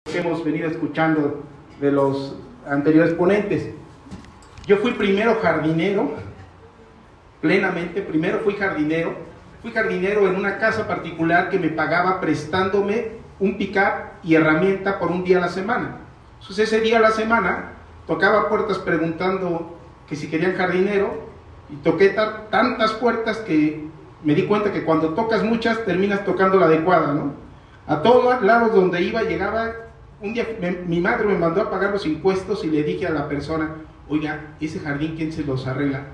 que hemos venido escuchando de los anteriores ponentes. Yo fui primero jardinero, plenamente, primero fui jardinero en una casa particular que me pagaba prestándome un pick-up y herramienta por un día a la semana. Entonces ese día a la semana tocaba puertas preguntando que si querían jardinero, y toqué tantas puertas que me di cuenta que cuando tocas muchas terminas tocando la adecuada, ¿no? A todos lados donde iba, llegaba. Un día mi madre me mandó a pagar los impuestos y le dije a la persona: oiga, ese jardín, ¿quién se los arregla?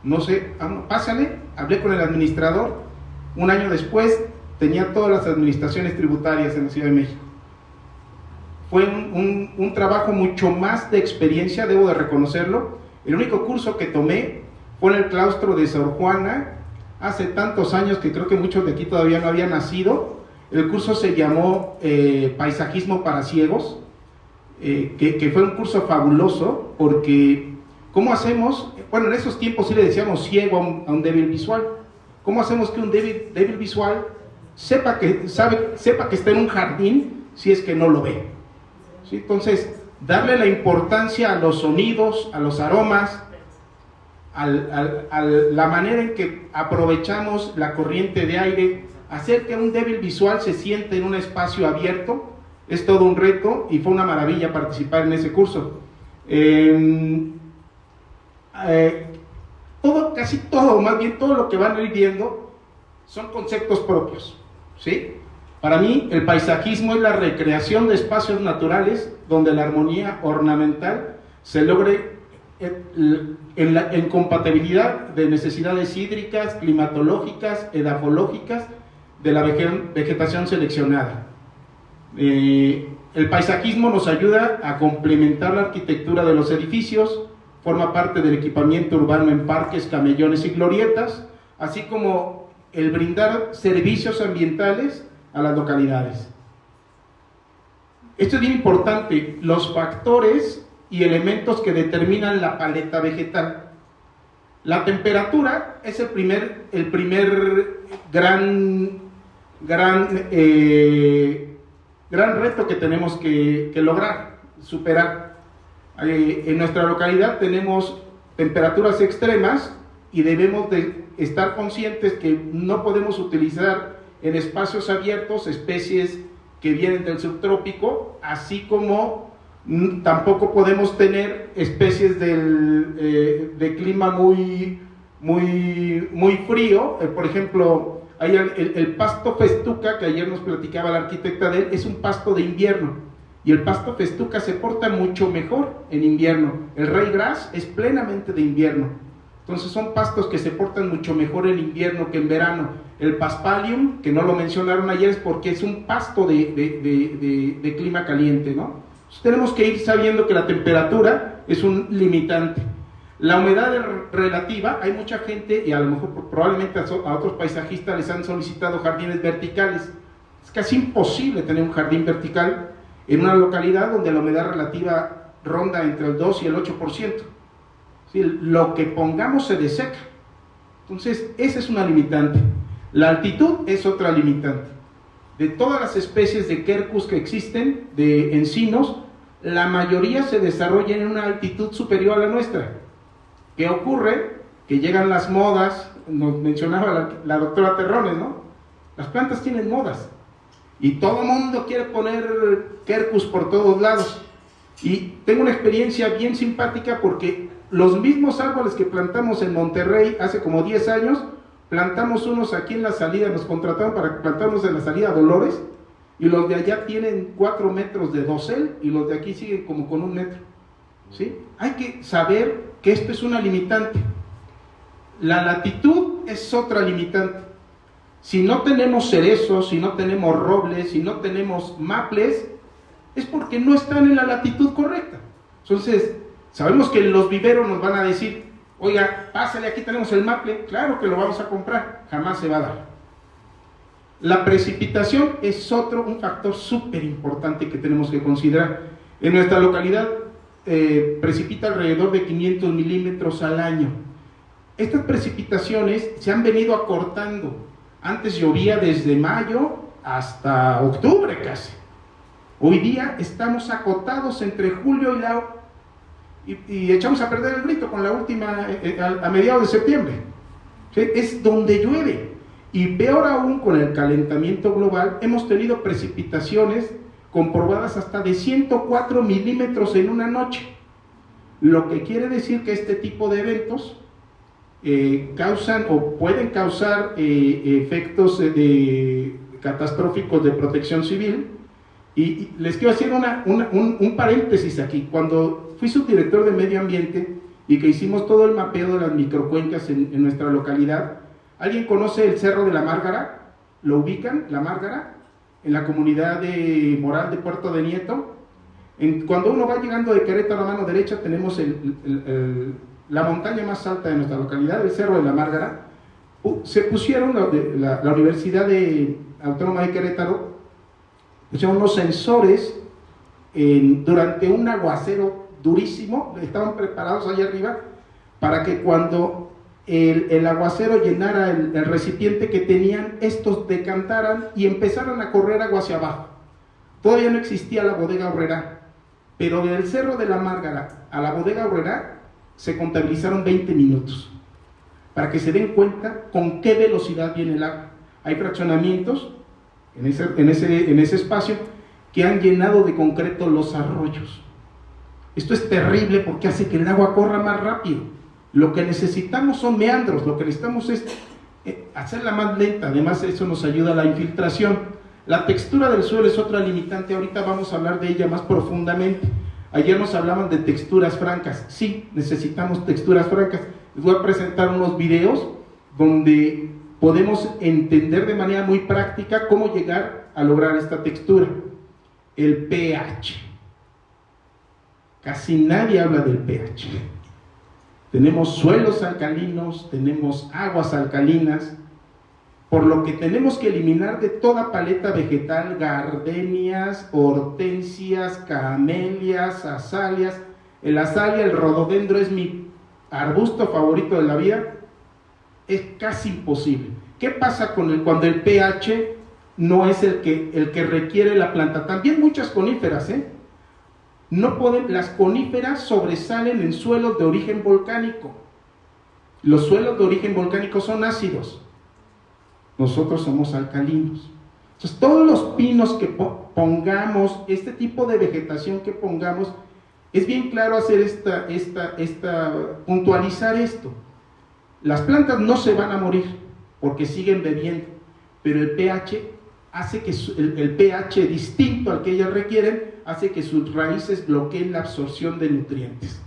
No sé, pásale. Hablé con el administrador. Un año después tenía todas las administraciones tributarias en la Ciudad de México. Fue un trabajo mucho más de experiencia, debo de reconocerlo. El único curso que tomé fue en el claustro de Sor Juana, hace tantos años que creo que muchos de aquí todavía no habían nacido. El curso se llamó Paisajismo para Ciegos, que fue un curso fabuloso, porque ¿cómo hacemos? Bueno, en esos tiempos sí le decíamos ciego a un débil visual. ¿Cómo hacemos que un débil visual sepa que está en un jardín si es que no lo ve? ¿Sí? Entonces, darle la importancia a los sonidos, a los aromas, a la manera en que aprovechamos la corriente de aire, hacer que un débil visual se siente en un espacio abierto, es todo un reto y fue una maravilla participar en ese curso. Casi todo, más bien todo lo que van a ir viendo son conceptos propios, ¿sí? Para mí el paisajismo es la recreación de espacios naturales donde la armonía ornamental se logre en compatibilidad de necesidades hídricas, climatológicas, edafológicas de la vegetación seleccionada. El paisajismo nos ayuda a complementar la arquitectura de los edificios, forma parte del equipamiento urbano en parques, camellones y glorietas, así como el brindar servicios ambientales a las localidades. Esto es bien importante, los factores y elementos que determinan la paleta vegetal. La temperatura es el primer gran reto que tenemos que lograr, superar. En nuestra localidad tenemos temperaturas extremas y debemos de estar conscientes que no podemos utilizar en espacios abiertos especies que vienen del subtrópico, así como tampoco podemos tener especies de clima muy frío. Por ejemplo, hay el pasto festuca, que ayer nos platicaba la arquitecta de él, es un pasto de invierno, y el pasto festuca se porta mucho mejor en invierno. El raygrass es plenamente de invierno, entonces son pastos que se portan mucho mejor en invierno que en verano. El paspalium, que no lo mencionaron ayer, es porque es un pasto de clima caliente, ¿no? Entonces tenemos que ir sabiendo que la temperatura es un limitante. La humedad relativa, hay mucha gente, y a lo mejor probablemente a otros paisajistas les han solicitado jardines verticales. Es casi imposible tener un jardín vertical en una localidad donde la humedad relativa ronda entre el 2 y el 8%. ¿Sí? Lo que pongamos se deseca. Entonces, esa es una limitante. La altitud es otra limitante. De todas las especies de quercus que existen, de encinos, la mayoría se desarrollan en una altitud superior a la nuestra. ¿Qué ocurre? Que llegan las modas, nos mencionaba la doctora Terrones, ¿no? Las plantas tienen modas y todo el mundo quiere poner quercus por todos lados. Y tengo una experiencia bien simpática porque los mismos árboles que plantamos en Monterrey hace como 10 años, plantamos unos aquí en la salida, nos contrataron para plantarnos en la salida Dolores, y los de allá tienen 4 metros de dosel y los de aquí siguen como con 1 metro. ¿Sí? Hay que saber que esto es una limitante. La latitud es otra limitante. Si no tenemos cerezos, si no tenemos robles, si no tenemos maples, es porque no están en la latitud correcta. Entonces, sabemos que los viveros nos van a decir: oiga, pásale, aquí tenemos el maple. Claro que lo vamos a comprar, jamás se va a dar. La precipitación es un factor súper importante que tenemos que considerar. En nuestra localidad precipita alrededor de 500 milímetros al año. Estas precipitaciones se han venido acortando. Antes llovía desde mayo hasta octubre casi. Hoy día estamos acotados entre julio y echamos a perder el grito con la última a mediados de septiembre. ¿Sí? Es donde llueve. Y peor aún, con el calentamiento global, hemos tenido precipitaciones comprobadas hasta de 104 milímetros en una noche. Lo que quiere decir que este tipo de eventos causan o pueden causar efectos catastróficos de protección civil. Y les quiero hacer un paréntesis aquí. Cuando fui subdirector de medio ambiente y que hicimos todo el mapeo de las microcuencas en nuestra localidad, ¿alguien conoce el Cerro de la Márgara? ¿Lo ubican? La Márgara, en la comunidad de Moral de Puerto de Nieto. Cuando uno va llegando de Querétaro a mano derecha, tenemos la montaña más alta de nuestra localidad, el Cerro de la Márgara. Se pusieron la Universidad Autónoma de Querétaro, pusieron unos sensores durante un aguacero durísimo, estaban preparados allá arriba para que cuando el aguacero llenara el recipiente que tenían, estos decantaran y empezaran a correr agua hacia abajo. Todavía no existía la bodega Aurrerá, pero del Cerro de la Márgara a la bodega Aurrerá se contabilizaron 20 minutos, para que se den cuenta con qué velocidad viene el agua. Hay fraccionamientos en ese espacio que han llenado de concreto los arroyos. Esto es terrible porque hace que el agua corra más rápido. Lo que necesitamos son meandros, lo que necesitamos es hacerla más lenta. Además, eso nos ayuda a la infiltración. La textura del suelo es otra limitante, ahorita vamos a hablar de ella más profundamente. Ayer nos hablaban de texturas francas. Sí, necesitamos texturas francas. Les voy a presentar unos videos donde podemos entender de manera muy práctica cómo llegar a lograr esta textura. El pH. Casi nadie habla del pH. Tenemos suelos alcalinos, tenemos aguas alcalinas, por lo que tenemos que eliminar de toda paleta vegetal gardenias, hortensias, camelias, azaleas. El azalia, el rododendro, es mi arbusto favorito de la vida. Es casi imposible. ¿Qué pasa cuando el pH no es el que requiere la planta? También muchas coníferas, las coníferas sobresalen en suelos de origen volcánico. Los suelos de origen volcánico son ácidos. Nosotros somos alcalinos. Entonces, todos los pinos que pongamos, este tipo de vegetación que pongamos, es bien claro hacer puntualizar esto. Las plantas no se van a morir porque siguen bebiendo, pero el pH hace que el pH distinto al que ellas requieren hace que sus raíces bloqueen la absorción de nutrientes.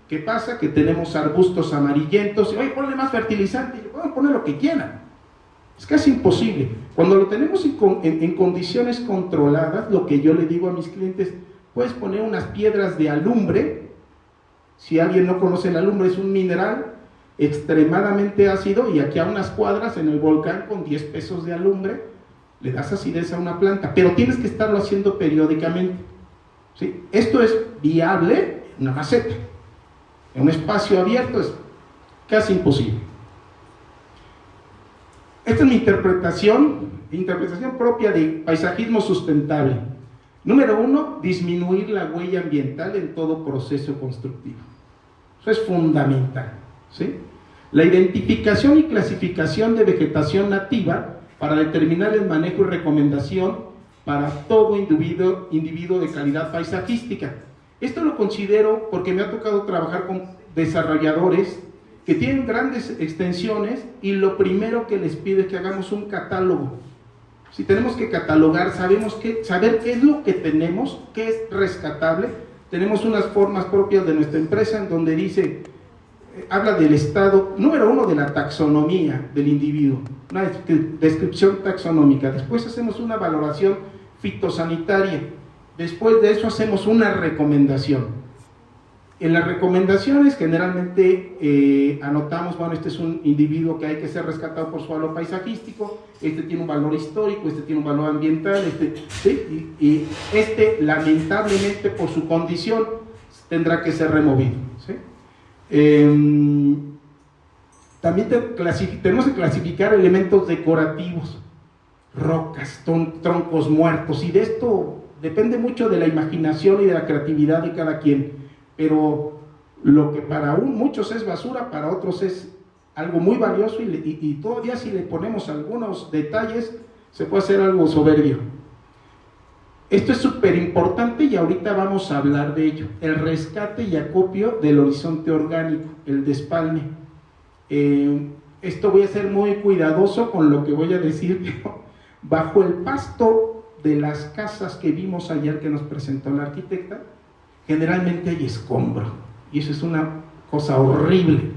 ¿Qué pasa? Que tenemos arbustos amarillentos y oye, ponle más fertilizante, y pueden poner lo que quieran. Es casi imposible. Cuando lo tenemos en condiciones controladas, lo que yo le digo a mis clientes, puedes poner unas piedras de alumbre. Si alguien no conoce el alumbre, es un mineral extremadamente ácido, y aquí a unas cuadras en el volcán con 10 pesos de alumbre le das acidez a una planta, pero tienes que estarlo haciendo periódicamente, ¿sí? Esto es viable en una maceta. En un espacio abierto es casi imposible. Esta es mi interpretación propia de paisajismo sustentable. Número 1, disminuir la huella ambiental en todo proceso constructivo. Eso es fundamental, ¿sí? La identificación y clasificación de vegetación nativa para determinar el manejo y recomendación para todo individuo de calidad paisajística. Esto lo considero porque me ha tocado trabajar con desarrolladores que tienen grandes extensiones y lo primero que les pido es que hagamos un catálogo. Si tenemos que catalogar, saber qué es lo que tenemos, qué es rescatable. Tenemos unas formas propias de nuestra empresa en donde dice, habla del estado, número 1, de la taxonomía del individuo, una descripción taxonómica. Después hacemos una valoración fitosanitaria. Después de eso hacemos una recomendación. En las recomendaciones generalmente anotamos, bueno, este es un individuo que hay que ser rescatado por su valor paisajístico, este tiene un valor histórico, este tiene un valor ambiental, ¿sí? y este lamentablemente por su condición tendrá que ser removido, ¿sí? También tenemos que clasificar elementos decorativos, rocas, troncos muertos, y de esto depende mucho de la imaginación y de la creatividad de cada quien, pero lo que para muchos es basura, para otros es algo muy valioso y todavía si le ponemos algunos detalles se puede hacer algo soberbio. Esto es súper importante y ahorita vamos a hablar de ello, el rescate y acopio del horizonte orgánico, el despalme. Esto voy a ser muy cuidadoso con lo que voy a decir, pero bajo el pasto de las casas que vimos ayer que nos presentó la arquitecta, generalmente hay escombro, y eso es una cosa horrible.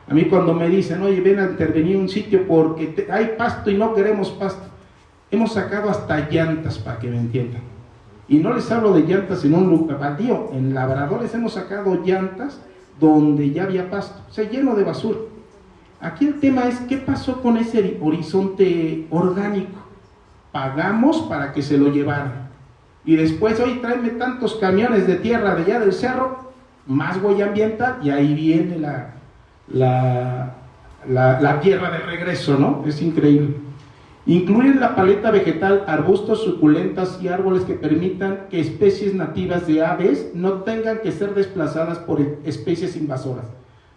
A mí cuando me dicen, oye, ven a intervenir un sitio porque hay pasto y no queremos pasto, hemos sacado hasta llantas, para que me entiendan, y no les hablo de llantas en un lugar baldío, en labradores hemos sacado llantas donde ya había pasto, o sea, lleno de basura. Aquí el tema es, ¿qué pasó con ese horizonte orgánico? Pagamos para que se lo llevaran, y después, oye, tráeme tantos camiones de tierra de allá del cerro, más huella ambiental, y ahí viene la tierra de regreso, ¿no? Es increíble. Incluir en la paleta vegetal arbustos, suculentas y árboles que permitan que especies nativas de aves no tengan que ser desplazadas por especies invasoras.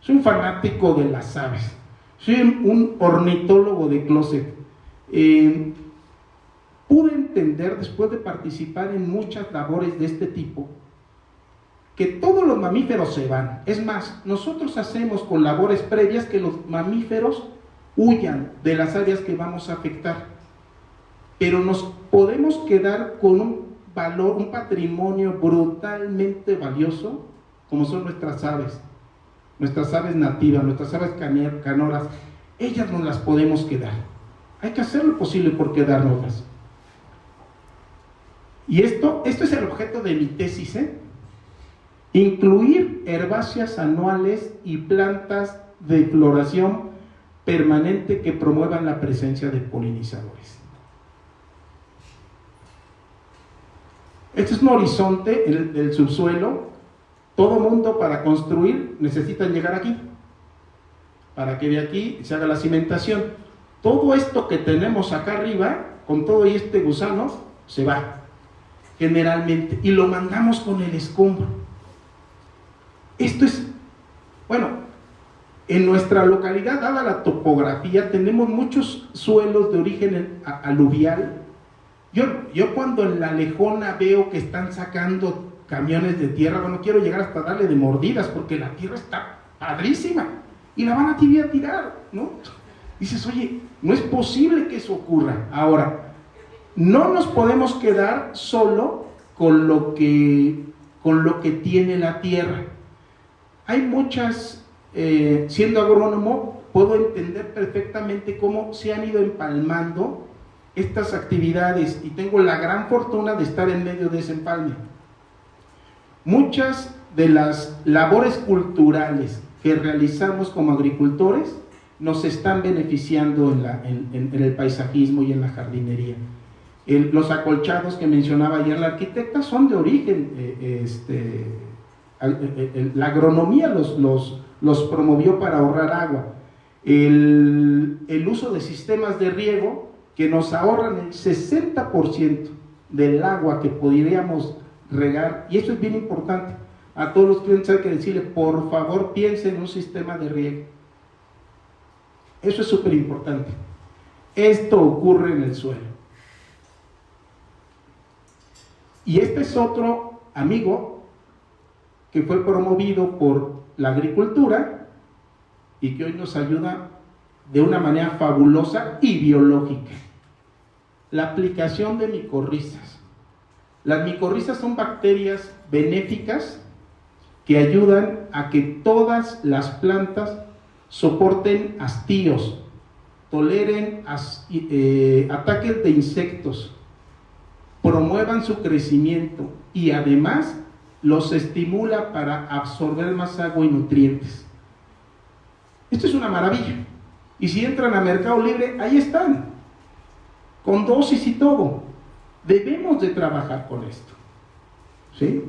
Soy un fanático de las aves, soy un ornitólogo de closet. Pude entender, después de participar en muchas labores de este tipo, que todos los mamíferos se van. Es más, nosotros hacemos con labores previas que los mamíferos huyan de las áreas que vamos a afectar, pero nos podemos quedar con un valor, un patrimonio brutalmente valioso, como son nuestras aves nativas, nuestras aves canoras. Ellas nos las podemos quedar, hay que hacer lo posible por quedárnoslas. Y esto es el objeto de mi tesis, incluir herbáceas anuales y plantas de floración permanente que promuevan la presencia de polinizadores. Este es un horizonte del subsuelo. Todo mundo para construir necesitan llegar aquí, para que de aquí se haga la cimentación. Todo esto que tenemos acá arriba, con todo y este gusano, se va generalmente, y lo mandamos con el escombro. Esto es, bueno, en nuestra localidad, dada la topografía, tenemos muchos suelos de origen aluvial. Yo cuando en la lejona veo que están sacando camiones de tierra, bueno, quiero llegar hasta darle de mordidas, porque la tierra está padrísima, y la van a tirar, ¿no? Dices, oye, no es posible que eso ocurra. Ahora, no nos podemos quedar solo con lo que tiene la tierra. Hay muchas, siendo agrónomo, puedo entender perfectamente cómo se han ido empalmando estas actividades, y tengo la gran fortuna de estar en medio de ese empalme. Muchas de las labores culturales que realizamos como agricultores nos están beneficiando en el paisajismo y en la jardinería. Los acolchados que mencionaba ayer la arquitecta son de origen, la agronomía los promovió para ahorrar agua. El uso de sistemas de riego que nos ahorran el 60% del agua que podríamos regar, y esto es bien importante. A todos los clientes hay que decirle, por favor, piensen en un sistema de riego. Eso es súper importante. Esto ocurre en el suelo. Y este es otro amigo que fue promovido por la agricultura y que hoy nos ayuda de una manera fabulosa y biológica. La aplicación de micorrizas. Las micorrizas son bacterias benéficas que ayudan a que todas las plantas soporten hastíos, toleren ataques de insectos, promuevan su crecimiento y además los estimula para absorber más agua y nutrientes. Esto es una maravilla. Y si entran a Mercado Libre, ahí están, con dosis y todo. Debemos de trabajar con esto, ¿sí?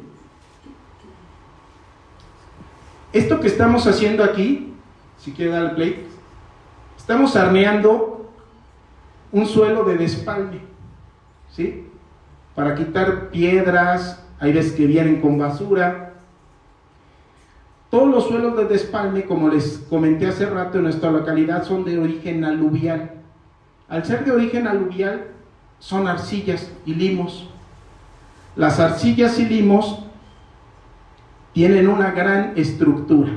Esto que estamos haciendo aquí, si quiere dar el play, estamos armeando un suelo de despalme, ¿sí? para quitar piedras, hay veces que vienen con basura. Todos los suelos de despalme, como les comenté hace rato, en nuestra localidad son de origen aluvial. Al ser de origen aluvial, son arcillas y limos. Las arcillas y limos tienen una gran estructura.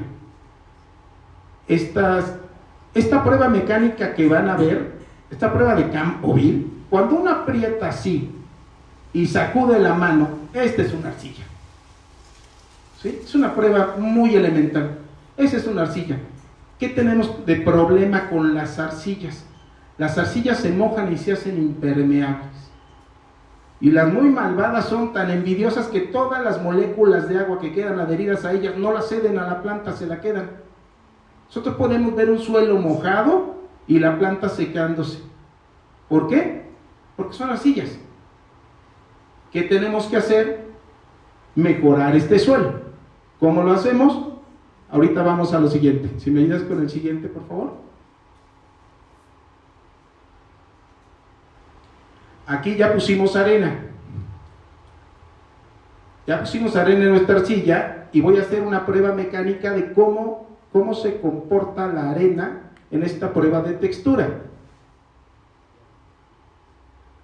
Esta prueba mecánica que van a ver, esta prueba de Campbell, cuando uno aprieta así y sacude la mano, esta es una arcilla. ¿Sí? Es una prueba muy elemental. Esa es una arcilla. ¿Qué tenemos de problema con las arcillas? Las arcillas se mojan y se hacen impermeables. Y las muy malvadas son tan envidiosas que todas las moléculas de agua que quedan adheridas a ellas no las ceden a la planta, se la quedan. Nosotros podemos ver un suelo mojado y la planta secándose. ¿Por qué? Porque son arcillas. ¿Qué tenemos que hacer? Mejorar este suelo. ¿Cómo lo hacemos? Ahorita vamos a lo siguiente. Si me ayudas con el siguiente, por favor. Aquí ya pusimos arena. Ya pusimos arena en nuestra arcilla y voy a hacer una prueba mecánica de cómo se comporta la arena en esta prueba de textura.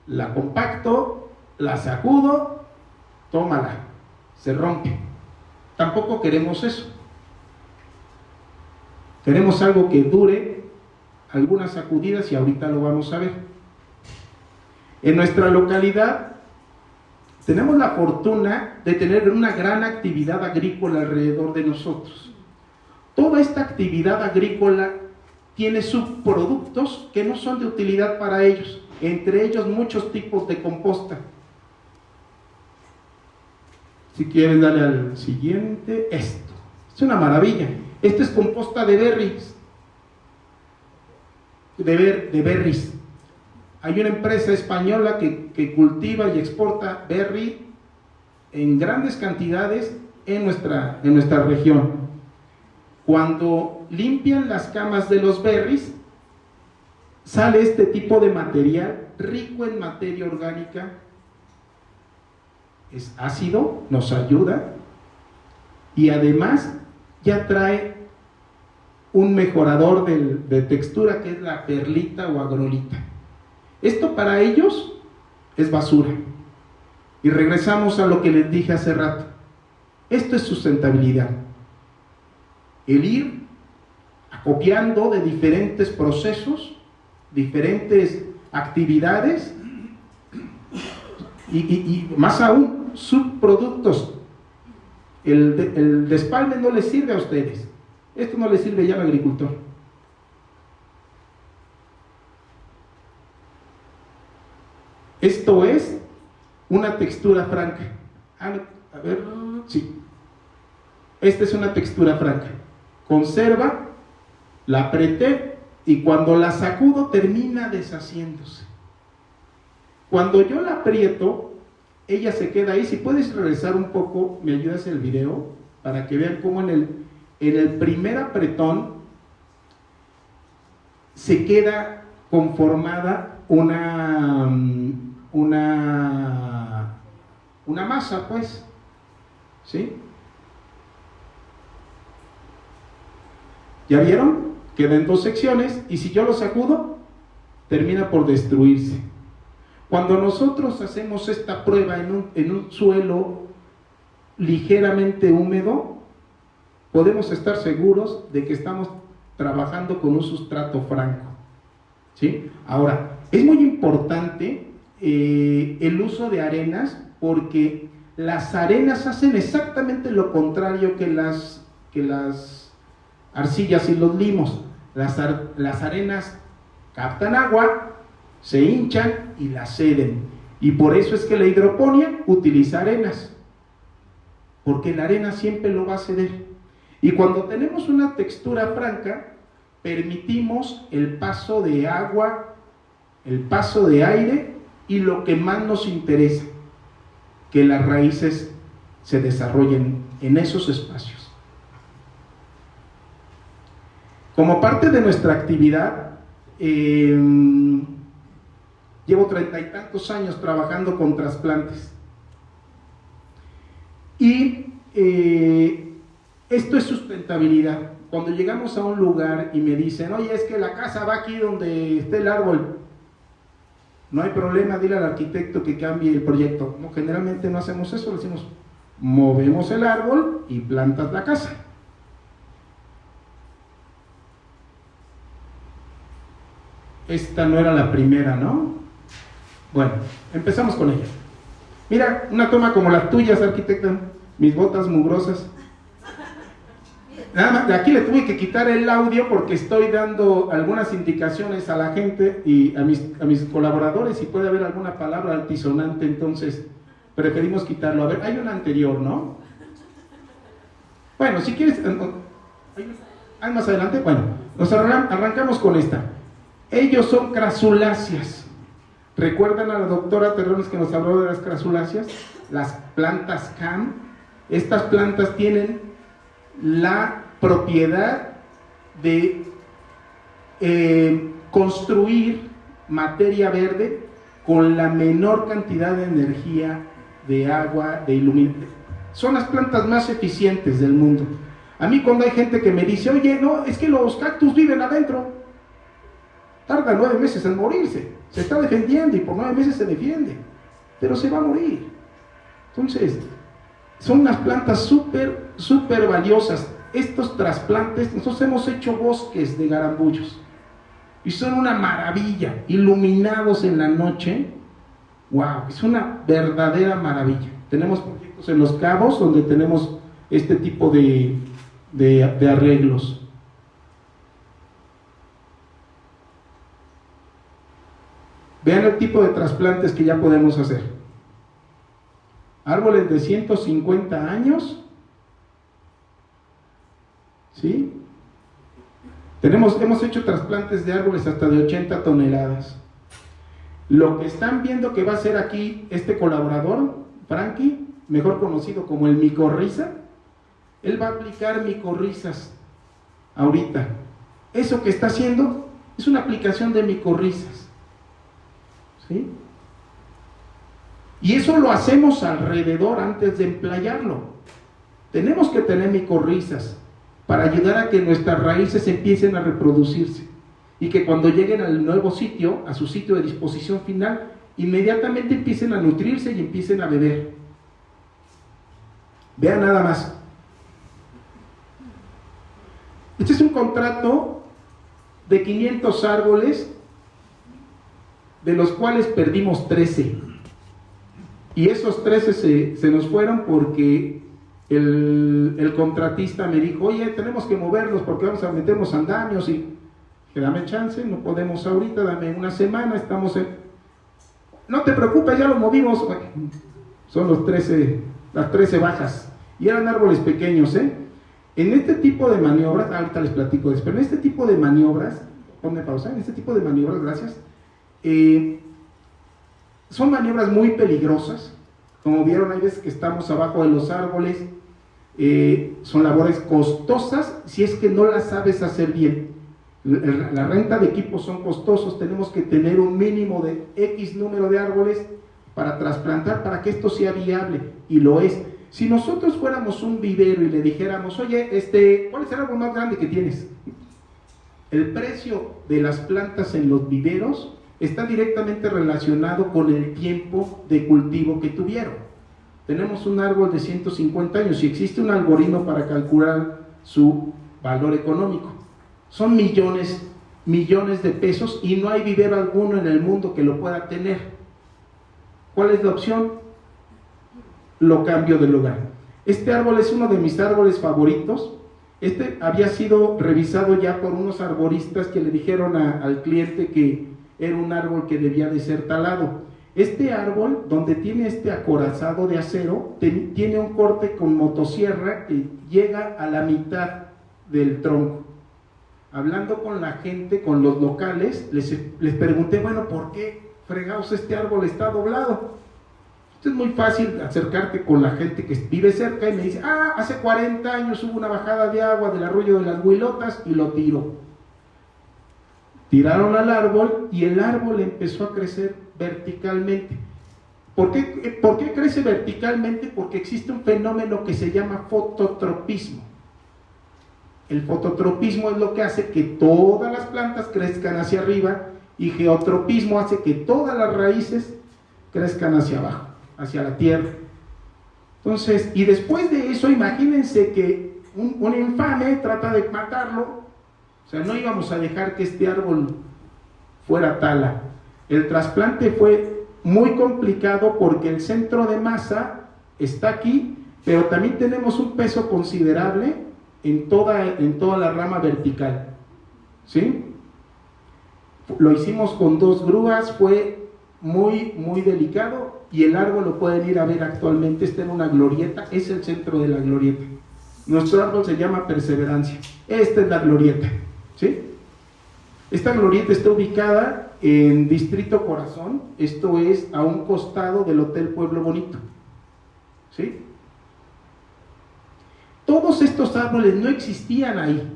La compacto, la sacudo, tómala, se rompe. Tampoco queremos eso. Queremos algo que dure algunas sacudidas y ahorita lo vamos a ver. En nuestra localidad tenemos la fortuna de tener una gran actividad agrícola alrededor de nosotros. Toda esta actividad agrícola tiene subproductos que no son de utilidad para ellos, entre ellos muchos tipos de composta. Si quieres, dale al siguiente. Esto es una maravilla. Esto es composta de berries. De berries. Hay una empresa española que cultiva y exporta berry en grandes cantidades en nuestra región. Cuando limpian las camas de los berries, sale este tipo de material rico en materia orgánica. Es ácido, nos ayuda y además ya trae un mejorador de textura que es la perlita o agrolita. Esto para ellos es basura. Y regresamos a lo que les dije hace rato. Esto es sustentabilidad. El ir acopiando de diferentes procesos, diferentes actividades y más aún, subproductos. El despalme no les sirve a ustedes. Esto no les sirve ya al agricultor. Esto es una textura franca. A ver, sí. Esta es una textura franca. Conserva, la apreté y cuando la sacudo termina deshaciéndose. Cuando yo la aprieto, ella se queda ahí. Si puedes regresar un poco, me ayudas el video para que vean cómo en el primer apretón se queda conformada una masa, pues, ¿sí? ¿Ya vieron? Queda en dos secciones y si yo lo sacudo, termina por destruirse. Cuando nosotros hacemos esta prueba en un suelo ligeramente húmedo, podemos estar seguros de que estamos trabajando con un sustrato franco, ¿sí? Ahora, es muy importante el uso de arenas porque las arenas hacen exactamente lo contrario que las arcillas y los limos. Las arenas captan agua, se hinchan y la ceden. Y por eso es que la hidroponía utiliza arenas, porque la arena siempre lo va a ceder. Y cuando tenemos una textura franca, permitimos el paso de agua, el paso de aire y lo que más nos interesa, que las raíces se desarrollen en esos espacios. Como parte de nuestra actividad, Llevo 30 y tantos años trabajando con trasplantes. Y esto es sustentabilidad. Cuando llegamos a un lugar y me dicen, oye, es que la casa va aquí donde esté el árbol, no hay problema, dile al arquitecto que cambie el proyecto. No, generalmente no hacemos eso, le decimos, movemos el árbol y plantas la casa. Esta no era la primera, ¿no? Bueno, empezamos con ella. Mira, una toma como las tuyas, arquitecta, mis botas mugrosas. Nada más, aquí le tuve que quitar el audio porque estoy dando algunas indicaciones a la gente y a mis colaboradores, y puede haber alguna palabra altisonante, entonces preferimos quitarlo. A ver, hay una anterior, ¿no? Bueno, si quieres, ¿hay más adelante? Bueno, nos arrancamos con esta. Ellos son crasuláceas. ¿Recuerdan a la doctora Terrones que nos habló de las crasuláceas? Las plantas CAM. Estas plantas tienen la propiedad de construir materia verde con la menor cantidad de energía, de agua, de iluminación. Son las plantas más eficientes del mundo. A mí cuando hay gente que me dice, oye, no, es que los cactus viven adentro, tarda 9 meses en morirse, se está defendiendo y por 9 meses se defiende, pero se va a morir. Entonces, son unas plantas súper valiosas. Estos trasplantes, nosotros hemos hecho bosques de garambullos y son una maravilla, iluminados en la noche. Wow, es una verdadera maravilla. Tenemos proyectos en Los Cabos donde tenemos este tipo de arreglos. Vean el tipo de trasplantes que ya podemos hacer. Árboles de 150 años, ¿sí? Hemos hecho trasplantes de árboles hasta de 80 toneladas. Lo que están viendo que va a hacer aquí este colaborador, Frankie, mejor conocido como el micorriza, él va a aplicar micorrizas ahorita. Eso que está haciendo es una aplicación de micorrizas, ¿sí? Y eso lo hacemos alrededor antes de emplayarlo. Tenemos que tener micorrizas para ayudar a que nuestras raíces empiecen a reproducirse y que cuando lleguen al nuevo sitio, a su sitio de disposición final, inmediatamente empiecen a nutrirse y empiecen a beber. Vean nada más. Este es un contrato de 500 árboles, de los cuales perdimos 13. Y esos 13 se nos fueron porque el contratista me dijo, oye, tenemos que moverlos porque vamos a meternos andamios, y que dame chance, no podemos ahorita, dame una semana, estamos en... No te preocupes, ya lo movimos. Bueno, son las 13 bajas, y eran árboles pequeños, ¿eh? En este tipo de maniobras, ahorita les platico después, en este tipo de maniobras, ponme pausa, en este tipo de maniobras, gracias, son maniobras muy peligrosas. Como vieron, hay veces que estamos abajo de los árboles, son labores costosas si es que no las sabes hacer bien. La renta de equipos son costosos, tenemos que tener un mínimo de X número de árboles para trasplantar, para que esto sea viable, y lo es. Si nosotros fuéramos un vivero y le dijéramos, oye, ¿cuál es el árbol más grande que tienes? El precio de las plantas en los viveros está directamente relacionado con el tiempo de cultivo que tuvieron. Tenemos un árbol de 150 años y existe un algoritmo para calcular su valor económico. Son millones de pesos, y no hay vivero alguno en el mundo que lo pueda tener. ¿Cuál es la opción? Lo cambio de lugar. Este árbol es uno de mis árboles favoritos. Este había sido revisado ya por unos arboristas que le dijeron al cliente que era un árbol que debía de ser talado. Este árbol, donde tiene este acorazado de acero, tiene un corte con motosierra que llega a la mitad del tronco. Hablando con la gente, con los locales, les pregunté, bueno, ¿por qué fregados este árbol está doblado? Esto es muy fácil, acercarte con la gente que vive cerca y me dice, hace 40 años hubo una bajada de agua del arroyo de las Huilotas y lo tiró. Tiraron al árbol y el árbol empezó a crecer verticalmente. ¿Por qué crece verticalmente? Porque existe un fenómeno que se llama fototropismo. El fototropismo es lo que hace que todas las plantas crezcan hacia arriba, y geotropismo hace que todas las raíces crezcan hacia abajo, hacia la tierra. Entonces, y después de eso, imagínense que un infame trata de matarlo. O sea, no íbamos a dejar que este árbol fuera tala. El trasplante fue muy complicado porque el centro de masa está aquí, pero también tenemos un peso considerable en toda la rama vertical, ¿sí? Lo hicimos con 2 grúas, fue muy, muy delicado, y el árbol lo pueden ir a ver actualmente, está en una glorieta, es el centro de la glorieta. Nuestro árbol se llama Perseverancia, esta es la glorieta, ¿sí? Esta glorieta está ubicada en Distrito Corazón, esto es a un costado del Hotel Pueblo Bonito, ¿sí? Todos estos árboles no existían ahí.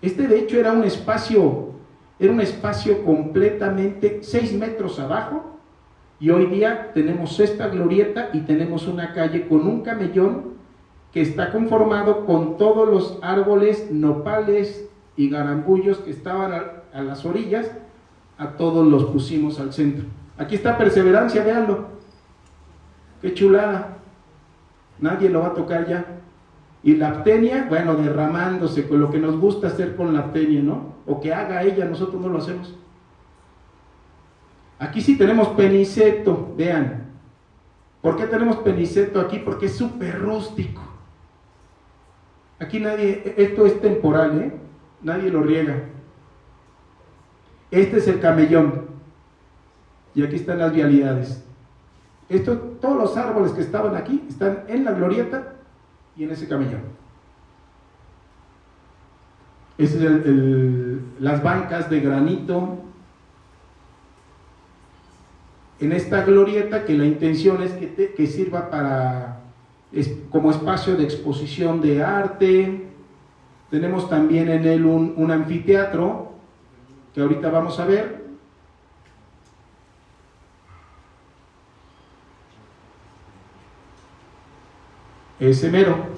Este de hecho era un espacio completamente 6 metros abajo, y hoy día tenemos esta glorieta y tenemos una calle con un camellón que está conformado con todos los árboles, nopales y garambullos que estaban a las orillas. A todos los pusimos al centro. Aquí está Perseverancia, véanlo, qué chulada, nadie lo va a tocar ya. Y la actenia, bueno, derramándose con lo que nos gusta hacer con la actenia, ¿no? O que haga ella, nosotros no lo hacemos. Aquí sí tenemos peniceto, vean. ¿Por qué tenemos peniceto aquí? Porque es súper rústico. Aquí esto es temporal, ¿eh? Nadie lo riega. Este es el camellón. Y aquí están las vialidades. Todos los árboles que estaban aquí están en la glorieta y en ese camellón. Ese es las bancas de granito. En esta glorieta, que la intención es que sirva como espacio de exposición de arte. Tenemos también en él un anfiteatro, que ahorita vamos a ver. Ese mero.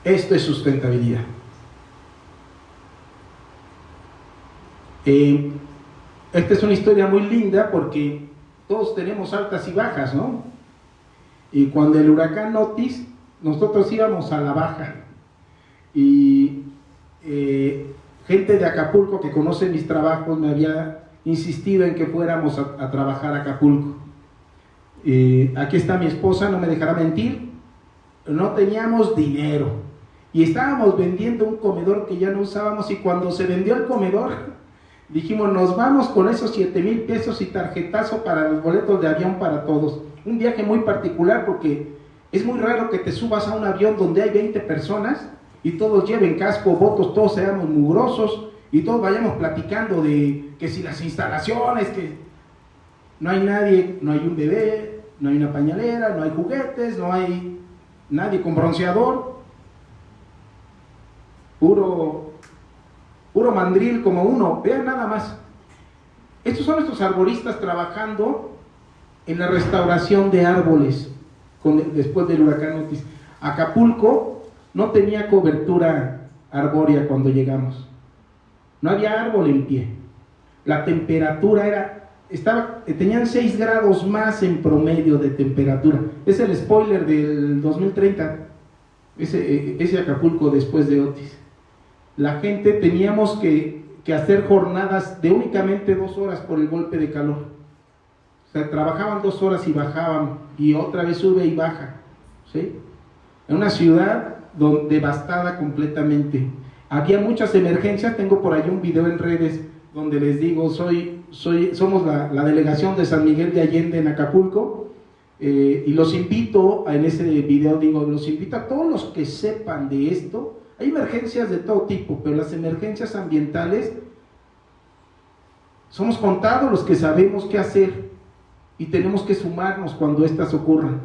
Esto es sustentabilidad. Esta es una historia muy linda porque todos tenemos altas y bajas, ¿no? Y cuando el huracán Otis, nosotros íbamos a la baja. Y gente de Acapulco que conoce mis trabajos me había insistido en que fuéramos a trabajar a Acapulco. Aquí está mi esposa, no me dejará mentir, no teníamos dinero y estábamos vendiendo un comedor que ya no usábamos, y cuando se vendió el comedor dijimos, nos vamos con esos 7,000 pesos y tarjetazo para los boletos de avión para todos. Un viaje muy particular porque es muy raro que te subas a un avión donde hay 20 personas y todos lleven casco, botos, todos seamos mugrosos y todos vayamos platicando de que si las instalaciones, que no hay nadie, no hay un bebé, no hay una pañalera, no hay juguetes, no hay nadie con bronceador, puro mandril como uno. Vean nada más, estos son nuestros arboristas trabajando en la restauración de árboles después del huracán Otis. Acapulco no tenía cobertura arbórea cuando llegamos, no había árbol en pie, la temperatura tenían 6 grados más en promedio de temperatura. Es el spoiler del 2030, ese Acapulco después de Otis. La gente teníamos que hacer jornadas de únicamente 2 horas por el golpe de calor. O sea, trabajaban 2 horas y bajaban, y otra vez sube y baja, ¿sí? En una ciudad devastada completamente. Había muchas emergencias. Tengo por ahí un video en redes donde les digo, somos la delegación de San Miguel de Allende en Acapulco, y los invito, en ese video digo, los invito a todos los que sepan de esto. Hay emergencias de todo tipo, pero las emergencias ambientales, somos contados los que sabemos qué hacer. y tenemos que sumarnos cuando éstas ocurran.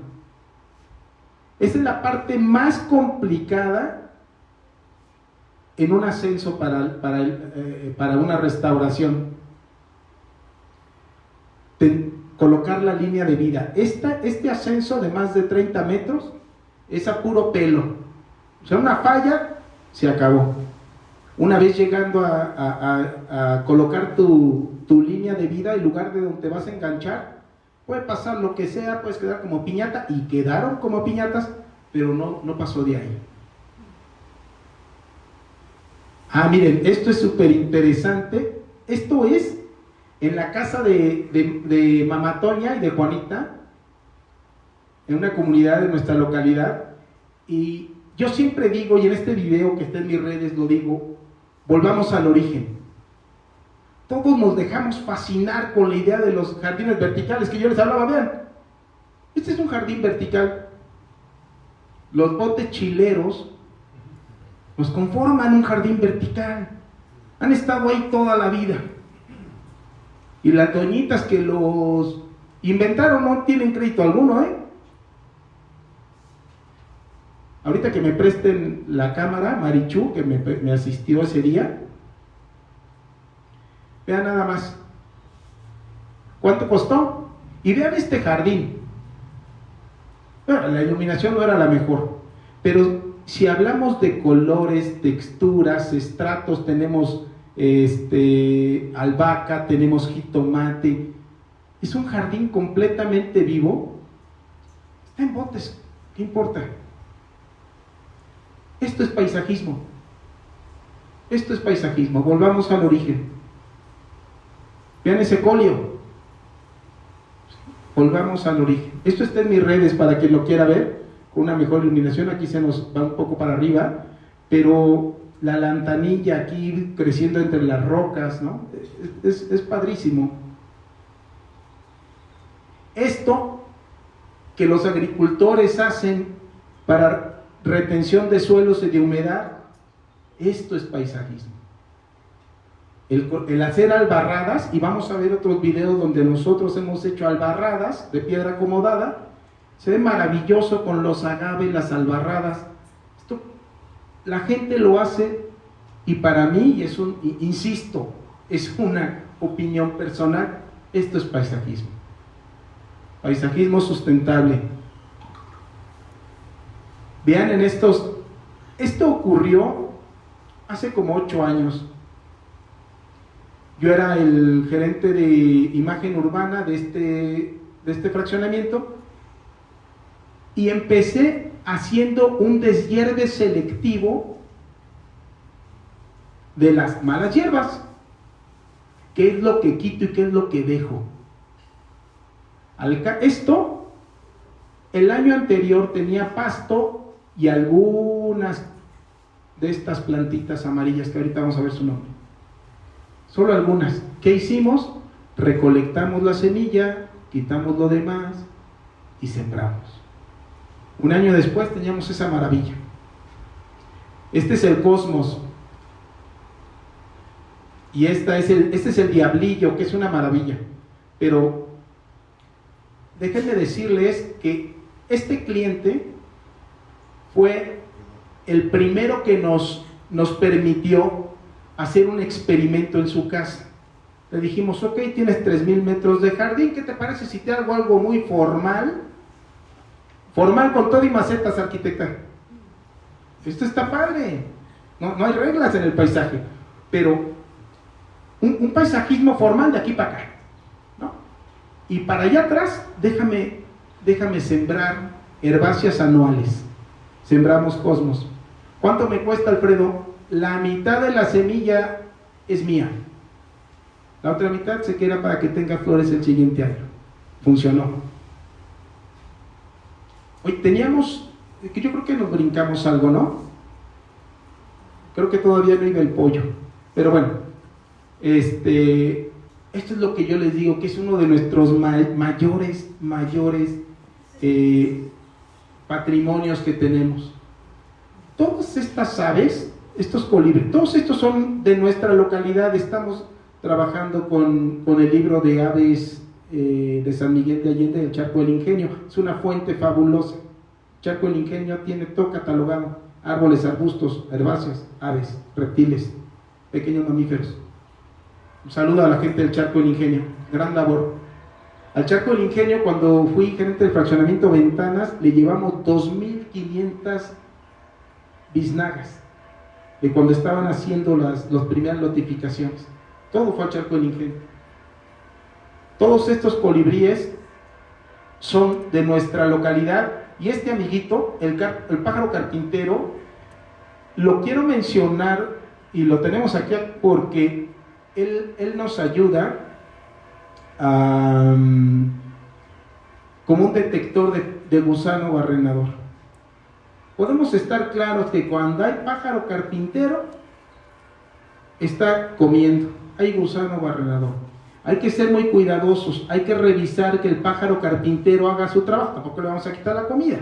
Esa es la parte más complicada en un ascenso para una restauración. Colocar la línea de vida. Este ascenso de más de 30 metros es a puro pelo. O sea, una falla, se acabó. Una vez llegando a colocar tu línea de vida, el lugar de donde te vas a enganchar, puede pasar lo que sea, puedes quedar como piñata, y quedaron como piñatas, pero no pasó de ahí. Miren, esto es súper interesante. Esto es en la casa de Mamá Toña y de Juanita, en una comunidad de nuestra localidad. Y yo siempre digo, y en este video que está en mis redes lo digo, volvamos al origen. Todos nos dejamos fascinar con la idea de los jardines verticales que yo les hablaba. Vean, este es un jardín vertical. Los botes chileros nos conforman un jardín vertical. Han estado ahí toda la vida. Y las doñitas que los inventaron no tienen crédito alguno, ¿eh? Ahorita que me presten la cámara, Marichu, que me asistió ese día, vean nada más cuánto costó. Y vean este jardín. Bueno, la iluminación no era la mejor, pero si hablamos de colores, texturas, estratos, tenemos albahaca, tenemos jitomate. Es un jardín completamente vivo. Está en botes, ¿qué importa? Esto es paisajismo. Esto es paisajismo. Volvamos al origen. Vean ese colio. Volvamos al origen. Esto está en mis redes para quien lo quiera ver con una mejor iluminación. Aquí se nos va un poco para arriba, pero la lantanilla aquí creciendo entre las rocas, ¿no? Es padrísimo. Esto que los agricultores hacen para retención de suelos y de humedad, esto es paisajismo. El hacer albarradas, y vamos a ver otros videos donde nosotros hemos hecho albarradas de piedra acomodada, se ve maravilloso con los agaves, las albarradas. Esto, la gente lo hace, y para mí, insisto, es una opinión personal, esto es paisajismo. Paisajismo sustentable. Vean esto ocurrió hace como 8 años. Yo era el gerente de imagen urbana de este fraccionamiento, y empecé haciendo un deshierve selectivo de las malas hierbas. ¿Qué es lo que quito y qué es lo que dejo? Esto, el año anterior tenía pasto y algunas de estas plantitas amarillas que ahorita vamos a ver su nombre. Solo algunas. ¿Qué hicimos? Recolectamos la semilla, quitamos lo demás y sembramos. Un año después teníamos esa maravilla. Este es el cosmos. Y este es el diablillo, que es una maravilla. Pero déjenme decirles que este cliente fue el primero que nos permitió hacer un experimento en su casa. Le dijimos, ok, tienes 3,000 metros de jardín, ¿qué te parece si te hago algo muy formal? Formal con todo y macetas, arquitecta. Esto está padre. No hay reglas en el paisaje, pero un paisajismo formal de aquí para acá, ¿no? Y para allá atrás, déjame sembrar herbáceas anuales. Sembramos cosmos. ¿Cuánto me cuesta, Alfredo? La mitad de la semilla es mía. La otra mitad se queda para que tenga flores el siguiente año. Funcionó. Hoy teníamos, que yo creo que nos brincamos algo, ¿no? Creo que todavía no iba el pollo. Pero bueno, esto es lo que yo les digo, que es uno de nuestros mayores patrimonios que tenemos. Todas estas aves, estos colibríes, todos estos son de nuestra localidad. Estamos trabajando con el libro de aves de San Miguel de Allende, el Charco del Ingenio. Es una fuente fabulosa. Charco del Ingenio tiene todo catalogado: árboles, arbustos, herbáceas, aves, reptiles, pequeños mamíferos. Un saludo a la gente del Charco del Ingenio, gran labor. Al Charco del Ingenio, cuando fui gerente del fraccionamiento Ventanas, le llevamos 2.500 biznagas de cuando estaban haciendo las primeras notificaciones. Todo fue al Charco del Ingenio. Todos estos colibríes son de nuestra localidad, y este amiguito, el pájaro carpintero, lo quiero mencionar y lo tenemos aquí porque él nos ayuda como un detector de gusano barrenador. Podemos estar claros que cuando hay pájaro carpintero, está comiendo, hay gusano barrenador. Hay que ser muy cuidadosos, hay que revisar que el pájaro carpintero haga su trabajo. Tampoco le vamos a quitar la comida,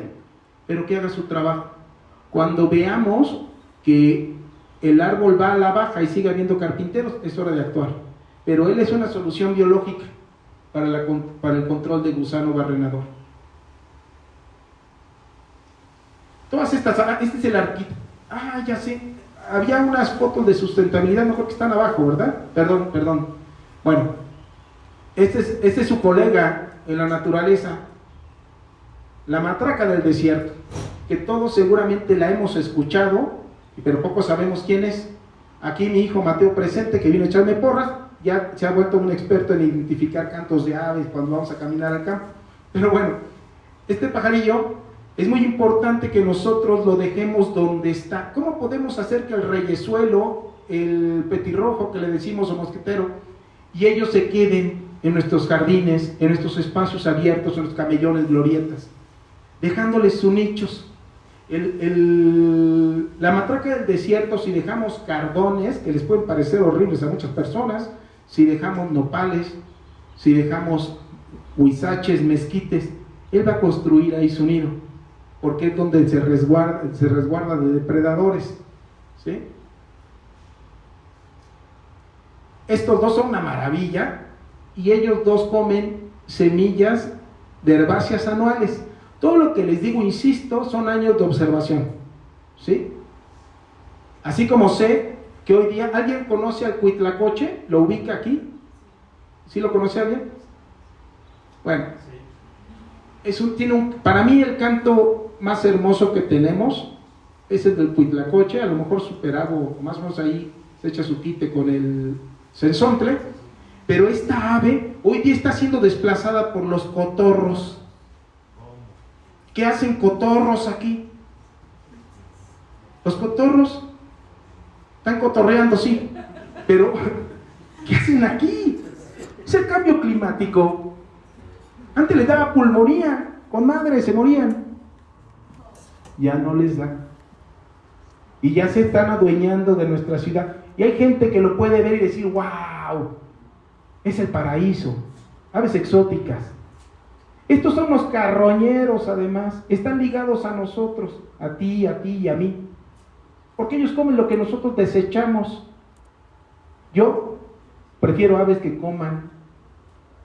pero que haga su trabajo. Cuando veamos que el árbol va a la baja y sigue habiendo carpinteros, es hora de actuar. Pero él es una solución biológica para el control de gusano barrenador. Todas estas, este es el arquito. Ya sé, había unas fotos de sustentabilidad, no creo que están abajo, ¿verdad? Perdón. Bueno, este es su colega en la naturaleza, la matraca del desierto, que todos seguramente la hemos escuchado, pero poco sabemos quién es. Aquí mi hijo Mateo presente, que vino a echarme porras, ya se ha vuelto un experto en identificar cantos de aves cuando vamos a caminar al campo. Pero bueno, este pajarillo es muy importante que nosotros lo dejemos donde está. ¿Cómo podemos hacer que el reyesuelo, el petirrojo que le decimos o mosquetero, y ellos se queden en nuestros jardines, en nuestros espacios abiertos, en los camellones, glorietas, dejándoles sus nichos? La matraca del desierto, si dejamos cardones, que les pueden parecer horribles a muchas personas, si dejamos nopales, si dejamos huizaches, mezquites, él va a construir ahí su nido, porque es donde se resguarda de depredadores, ¿sí? Estos dos son una maravilla, y ellos dos comen semillas de herbáceas anuales. Todo lo que les digo, insisto, son años de observación, ¿sí? Así como sé que hoy día, ¿alguien conoce al cuitlacoche? ¿Lo ubica aquí? ¿Sí lo conoce alguien? Bueno, para mí el canto más hermoso que tenemos es el del cuitlacoche. A lo mejor superado, más o menos ahí se echa su quite con el censontle, pero esta ave hoy día está siendo desplazada por los cotorros. ¿Qué hacen cotorros aquí? Los cotorros están cotorreando, sí, pero ¿qué hacen aquí? Es el cambio climático. Antes les daba pulmonía, con madre se morían. Ya no les da. Y ya se están adueñando de nuestra ciudad. Y hay gente que lo puede ver y decir, wow, es el paraíso, aves exóticas. Estos son los carroñeros, además, están ligados a nosotros, a ti y a mí, porque ellos comen lo que nosotros desechamos. Yo prefiero aves que coman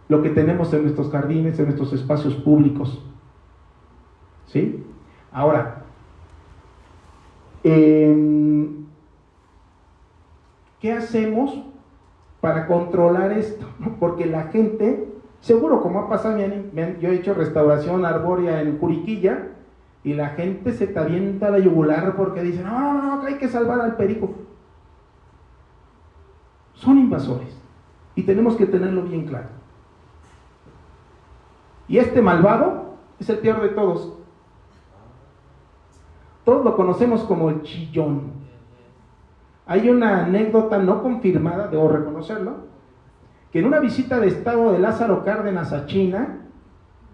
lo que tenemos en nuestros jardines, en nuestros espacios públicos, ¿sí? Ahora, ¿qué hacemos para controlar esto? Porque la gente, seguro como ha pasado, yo he hecho restauración arbórea en Juriquilla, y la gente se te avienta la yugular porque dicen, no, hay que salvar al perico. Son invasores, y tenemos que tenerlo bien claro. Y este malvado es el peor de todos. Todos lo conocemos como el chillón. Hay una anécdota no confirmada, debo reconocerlo, que en una visita de estado de Lázaro Cárdenas a China,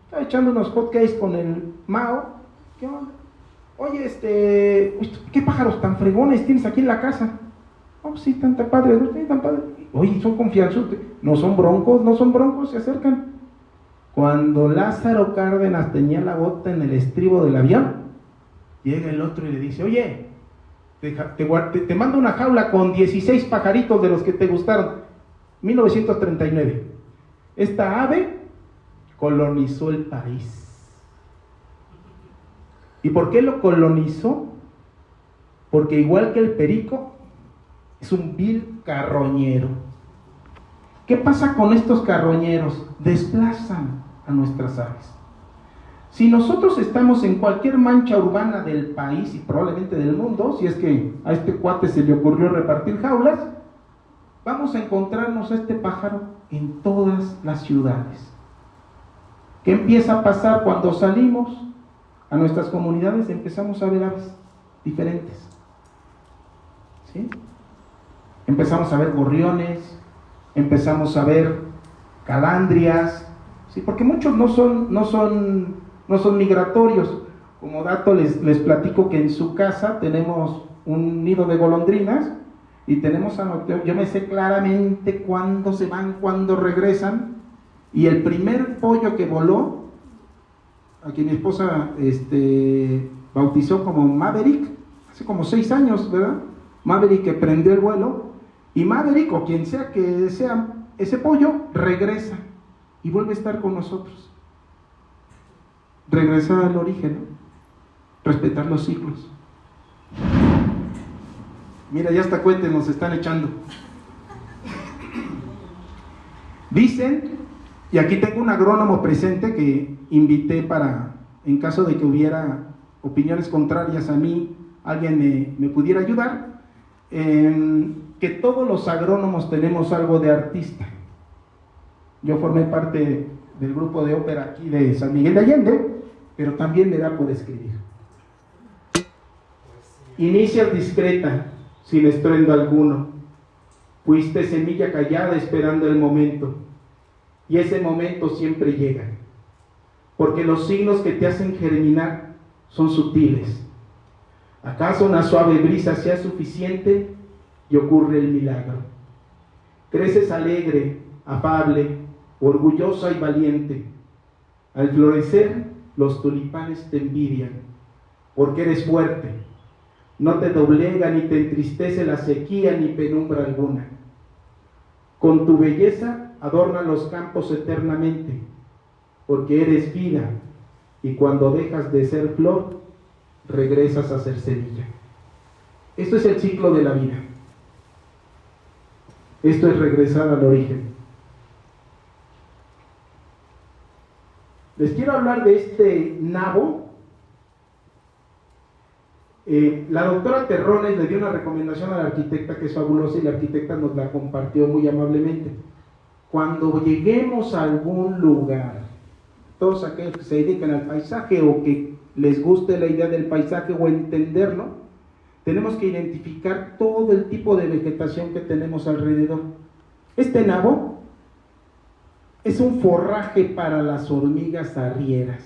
estaba echando unos hotcakes con el Mao. ¿Qué onda? Oye, ¿qué pájaros tan fregones tienes aquí en la casa? Oh, sí, tan padres, no tan padres. Oye, son confianzudos. No son broncos, se acercan. Cuando Lázaro Cárdenas tenía la bota en el estribo del avión, llega el otro y le dice, oye, te mando una jaula con 16 pajaritos de los que te gustaron. 1939. Esta ave colonizó el país. ¿Y por qué lo colonizó? Porque igual que el perico, es un vil carroñero. ¿Qué pasa con estos carroñeros? Desplazan a nuestras aves. Si nosotros estamos en cualquier mancha urbana del país y probablemente del mundo, si es que a este cuate se le ocurrió repartir jaulas, vamos a encontrarnos a este pájaro en todas las ciudades. ¿Qué empieza a pasar cuando salimos a nuestras comunidades? Empezamos a ver aves diferentes, ¿sí? Empezamos a ver gorriones, empezamos a ver calandrias, ¿sí? Porque muchos no son migratorios. Como dato les platico que en su casa tenemos un nido de golondrinas y tenemos yo me sé claramente cuándo se van, cuándo regresan, y el primer pollo que voló, a quien mi esposa bautizó como Maverick, hace como 6 años, ¿verdad? Maverick, que prendió el vuelo, y Maverick, o quien sea que sea ese pollo, regresa y vuelve a estar con nosotros. Regresar al origen, ¿no? Respetar los ciclos. Mira, ya hasta cohetes nos están echando. Dicen, y aquí tengo un agrónomo presente que invité para, en caso de que hubiera opiniones contrarias a mí, alguien me pudiera ayudar, que todos los agrónomos tenemos algo de artista. Yo formé parte del grupo de ópera aquí de San Miguel de Allende, pero también me da por escribir. Inicias discreta, sin estruendo alguno. Fuiste semilla callada esperando el momento, y ese momento siempre llega, porque los signos que te hacen germinar son sutiles. ¿Acaso una suave brisa sea suficiente y ocurre el milagro? Creces alegre, afable, orgullosa y valiente. Al florecer, los tulipanes te envidian, porque eres fuerte. No te doblega ni te entristece la sequía ni penumbra alguna. Con tu belleza adorna los campos eternamente, porque eres vida, y cuando dejas de ser flor, regresas a ser semilla. Esto es el ciclo de la vida. Esto es regresar al origen. Les quiero hablar de este nabo. La doctora Terrones le dio una recomendación a la arquitecta que es fabulosa, y la arquitecta nos la compartió muy amablemente. Cuando lleguemos a algún lugar, todos aquellos que se dedican al paisaje o que les guste la idea del paisaje o entenderlo, tenemos que identificar todo el tipo de vegetación que tenemos alrededor. Este nabo es un forraje para las hormigas arrieras.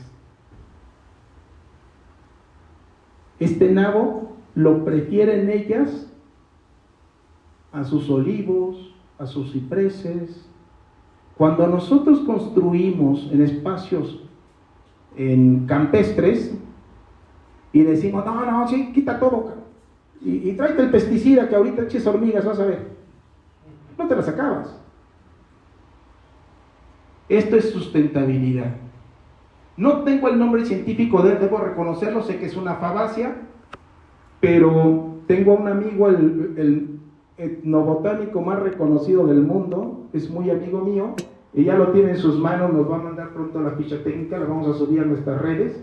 Este nabo lo prefieren ellas a sus olivos, a sus cipreses. Cuando nosotros construimos en espacios campestres y decimos, no, sí, quita todo y tráete el pesticida que ahorita eches hormigas, vas a ver, no te las acabas. Esto es sustentabilidad. No tengo el nombre científico de él, debo reconocerlo, sé que es una falacia, pero tengo a un amigo, el etnobotánico más reconocido del mundo, es muy amigo mío, y ya lo tiene en sus manos, nos va a mandar pronto la ficha técnica, la vamos a subir a nuestras redes.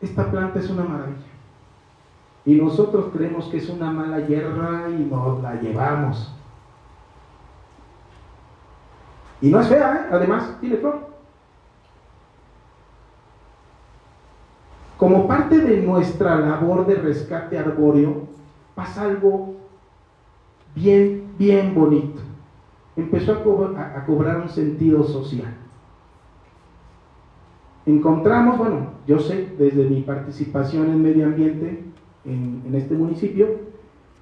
Esta planta es una maravilla, y nosotros creemos que es una mala hierba y nos la llevamos. Y no es fea, además, tiene flor. Como parte de nuestra labor de rescate arbóreo, pasa algo bien bonito. Empezó a cobrar un sentido social. Encontramos, yo sé desde mi participación en medio ambiente en este municipio,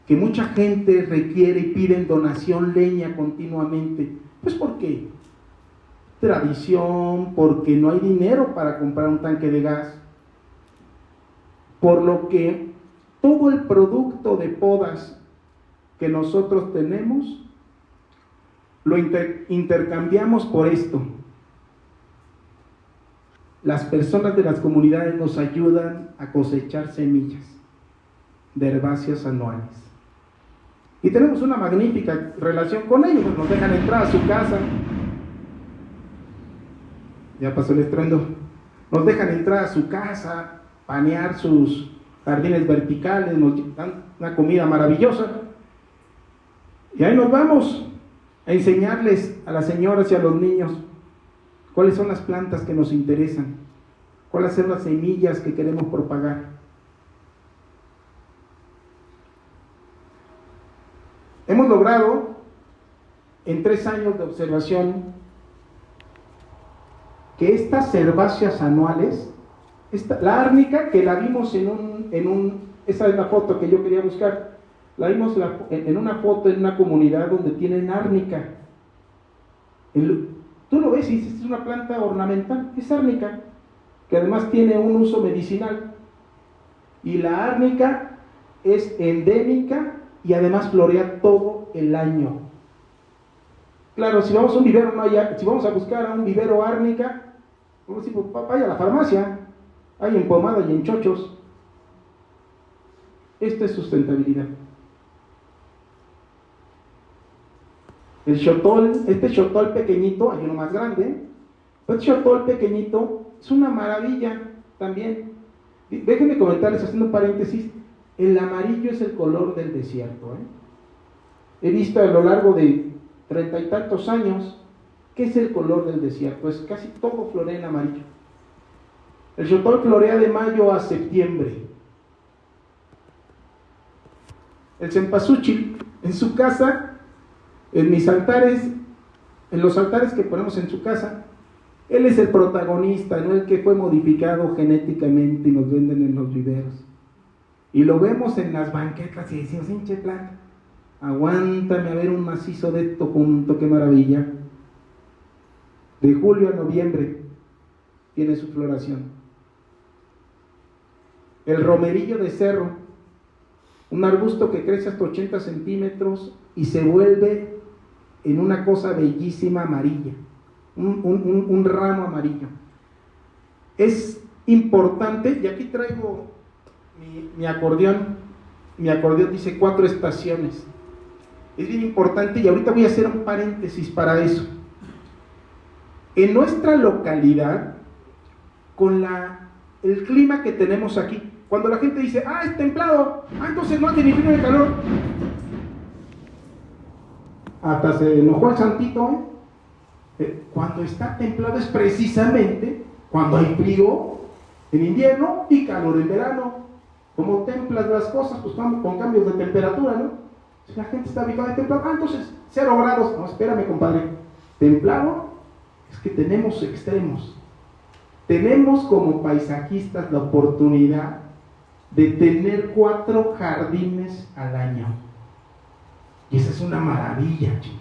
que mucha gente requiere y pide donación leña continuamente. Pues ¿por qué? Tradición, porque no hay dinero para comprar un tanque de gas. Por lo que todo el producto de podas que nosotros tenemos lo intercambiamos por esto. las personas de las comunidades nos ayudan a cosechar semillas de herbáceas anuales. Y tenemos una magnífica relación con ellos, nos dejan entrar a su casa. Ya pasó el estruendo. Nos dejan entrar a su casa, panear sus jardines verticales, nos dan una comida maravillosa. Y ahí nos vamos a enseñarles a las señoras y a los niños cuáles son las plantas que nos interesan, cuáles son las semillas que queremos propagar. Hemos logrado, en 3 años de observación, que estas herbáceas anuales, la árnica, que la vimos esa es la foto que yo quería buscar, la vimos en una foto en una comunidad donde tienen árnica. Tú lo ves y dices, es una planta ornamental, es árnica, que además tiene un uso medicinal. Y la árnica es endémica y además florea todo el año. Claro, si vamos a un vivero, si vamos a buscar a un vivero árnica, vamos a decir, vaya a la farmacia, hay en Pomada y en Chochos. Esta es sustentabilidad. El xotol, este xotol pequeñito, hay uno más grande, pero este xotol pequeñito es una maravilla también. Déjenme comentarles, haciendo un paréntesis, el amarillo es el color del desierto. He visto a lo largo de 30 y tantos años qué es el color del desierto, es casi todo florea en amarillo. El xotol florea de mayo a septiembre. El cempasúchil, en su casa, en mis altares, en los altares que ponemos en su casa, él es el protagonista, no el que fue modificado genéticamente y nos venden en los viveros. Y lo vemos en las banquetas y decimos, hinche planta, aguántame a ver un macizo de esto junto, qué maravilla. De julio a noviembre tiene su floración. El romerillo de cerro, un arbusto que crece hasta 80 centímetros y se vuelve en una cosa bellísima amarilla, un ramo amarillo. Es importante, y aquí traigo mi acordeón dice 4 estaciones. Es bien importante, y ahorita voy a hacer un paréntesis para eso. En nuestra localidad, con el clima que tenemos aquí, cuando la gente dice, es templado, entonces no hace ni frío ni calor. Hasta se enojó el santito, Cuando está templado es precisamente cuando hay frío en invierno y calor en verano. Como templas las cosas, pues vamos con cambios de temperatura, ¿no? Si la gente está ubicada en templado, entonces 0 grados. No, espérame, compadre. Templado es que tenemos extremos. Tenemos como paisajistas la oportunidad de tener 4 jardines al año. Y esa es una maravilla, chico.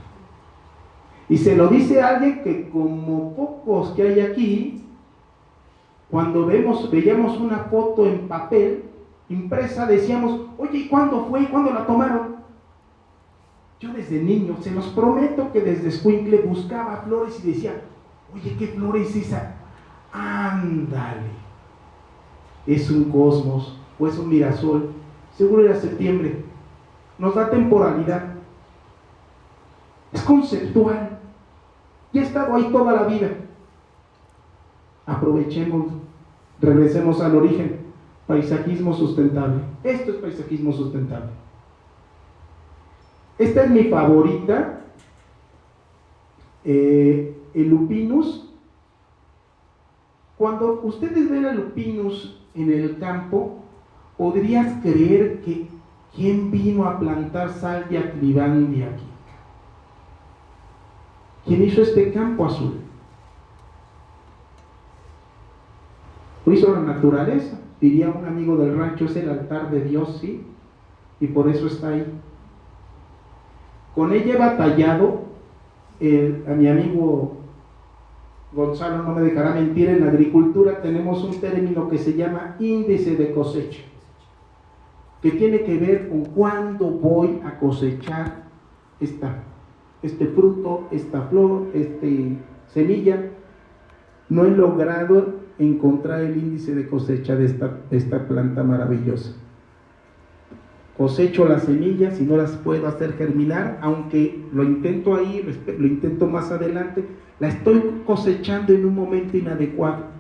Y se lo dice alguien que, como pocos que hay aquí, cuando veíamos una foto en papel impresa, decíamos, oye, ¿y cuándo fue? ¿Y cuándo la tomaron? Yo desde niño, se los prometo que desde escuincle buscaba flores y decía, oye, ¿qué flor es esa? Ándale, es un cosmos o es un mirasol, seguro era septiembre, nos da temporalidad, es conceptual, y ha estado ahí toda la vida. Aprovechemos, regresemos al origen, paisajismo sustentable. Esto es paisajismo sustentable. Esta es mi favorita, el lupinus. Cuando ustedes ven al lupinus en el campo, podrías creer que ¿quién vino a plantar salvia clivandi aquí? ¿Quién hizo este campo azul? Lo hizo la naturaleza, diría un amigo del rancho, es el altar de Dios, sí, y por eso está ahí. Con ella he batallado, a mi amigo Gonzalo no me dejará mentir, en la agricultura tenemos un término que se llama índice de cosecha, que tiene que ver con cuándo voy a cosechar este fruto, esta flor, semilla. No he logrado encontrar el índice de cosecha de esta planta maravillosa. Cosecho las semillas y no las puedo hacer germinar, aunque lo intento ahí, lo intento más adelante, la estoy cosechando en un momento inadecuado.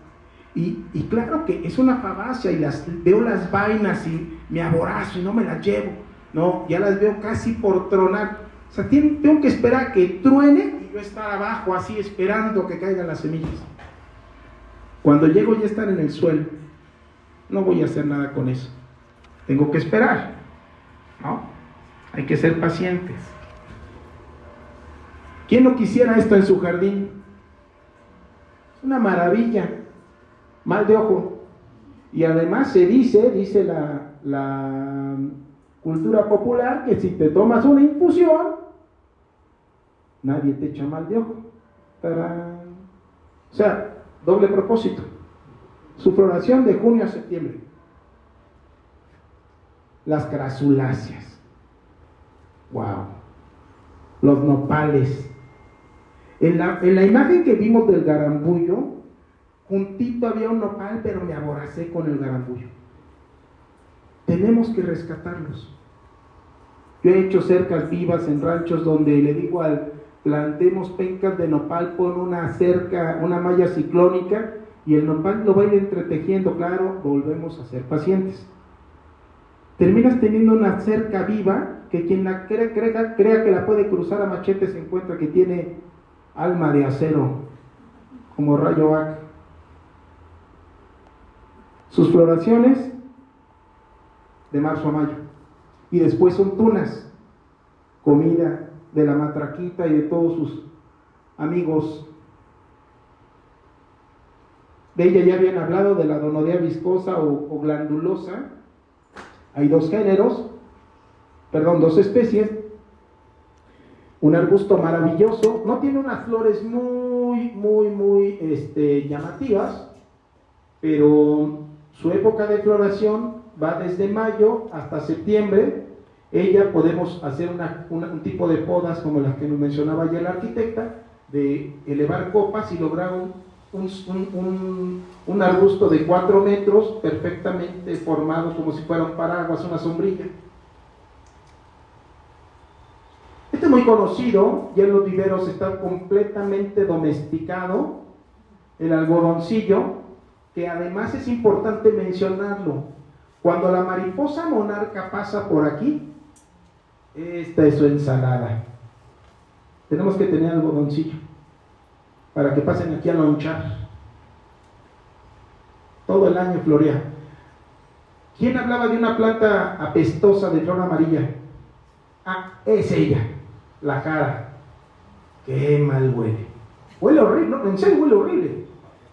Y claro que es una falacia, y veo las vainas y me aborazo y no me las llevo. No, ya las veo casi por tronar. O sea, tengo que esperar a que truene y yo estar abajo así esperando que caigan las semillas. Cuando llego ya están en el suelo. No voy a hacer nada con eso. Tengo que esperar, ¿no? Hay que ser pacientes. ¿Quién no quisiera esto en su jardín? Es una maravilla. Mal de ojo. Y además se dice la cultura popular, que si te tomas una infusión, nadie te echa mal de ojo. ¡Tarán! O sea, doble propósito. Su floración de junio a septiembre. Las crasuláceas. ¡Wow! Los nopales. En la imagen que vimos del garambullo, juntito había un nopal, pero me aboracé con el garambullo. Tenemos que rescatarlos. Yo he hecho cercas vivas en ranchos donde le digo plantemos pencas de nopal, pon una cerca, una malla ciclónica, y el nopal lo va a ir entretejiendo. Claro, volvemos a ser pacientes. Terminas teniendo una cerca viva que quien la crea que la puede cruzar a machete se encuentra que tiene alma de acero, como rayo vaca. Sus floraciones de marzo a mayo, y después son tunas, comida de la matraquita y de todos sus amigos. De ella ya habían hablado, de la Donodea viscosa o glandulosa. Hay dos especies. Un arbusto maravilloso, no tiene unas flores muy llamativas, pero su época de floración va desde mayo hasta septiembre. Ella podemos hacer un tipo de podas como las que nos mencionaba ya la arquitecta, de elevar copas y lograr un arbusto de 4 metros perfectamente formado como si fuera un paraguas, una sombrilla. Este es muy conocido, ya en los viveros está completamente domesticado, el algodoncillo, que además es importante mencionarlo. Cuando la mariposa monarca pasa por aquí, esta es su ensalada. Tenemos que tener algodoncillo para que pasen aquí a lonchar. Todo el año florea. ¿Quién hablaba de una planta apestosa de flor amarilla? Ah, es ella, la jara. Qué mal huele. Huele horrible, no, en serio huele horrible.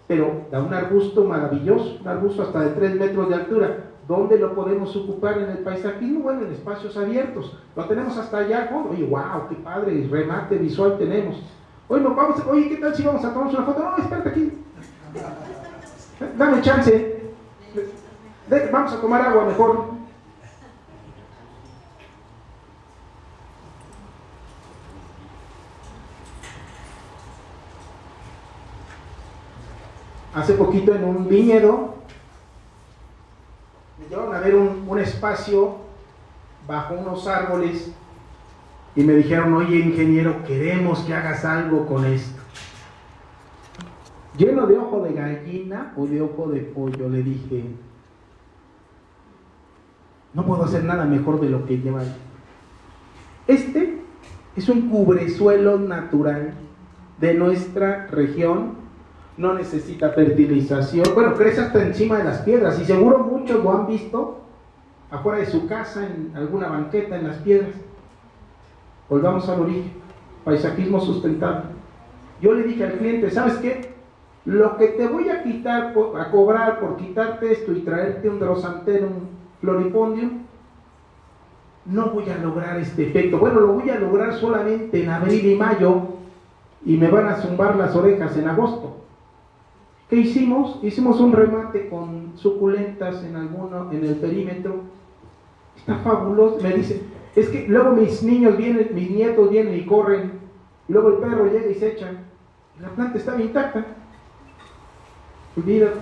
Pero da un arbusto maravilloso, un arbusto hasta de 3 metros de altura. ¿Dónde lo podemos ocupar en el paisajismo? Bueno, en espacios abiertos. Lo tenemos hasta allá al fondo. Oye, wow, qué padre, remate visual tenemos. Oye, ¿qué tal si vamos a tomar una foto? No, espérate aquí. Dame chance. Vamos a tomar agua mejor. Hace poquito en un viñedo me llevaron a ver un espacio bajo unos árboles y me dijeron: oye, ingeniero, queremos que hagas algo con esto. Lleno de ojo de gallina o de ojo de pollo, le dije: no puedo hacer nada mejor de lo que lleva ahí. Este es un cubresuelo natural de nuestra región. No necesita fertilización. Bueno, crece hasta encima de las piedras y seguro muchos lo han visto afuera de su casa, en alguna banqueta, en las piedras. Volvamos al origen, paisajismo sustentable. Yo le dije al cliente: ¿sabes qué? Lo que te voy a quitar, a cobrar por quitarte esto y traerte un Drosanthenum floripondium, no voy a lograr este efecto. Bueno, lo voy a lograr solamente en abril y mayo y me van a zumbar las orejas en agosto. ¿Qué hicimos? Hicimos un remate con suculentas en el perímetro. Está fabuloso. Me dice: es que luego mis nietos vienen y corren, y luego el perro llega y se echa. La planta estaba intacta. Olvídate.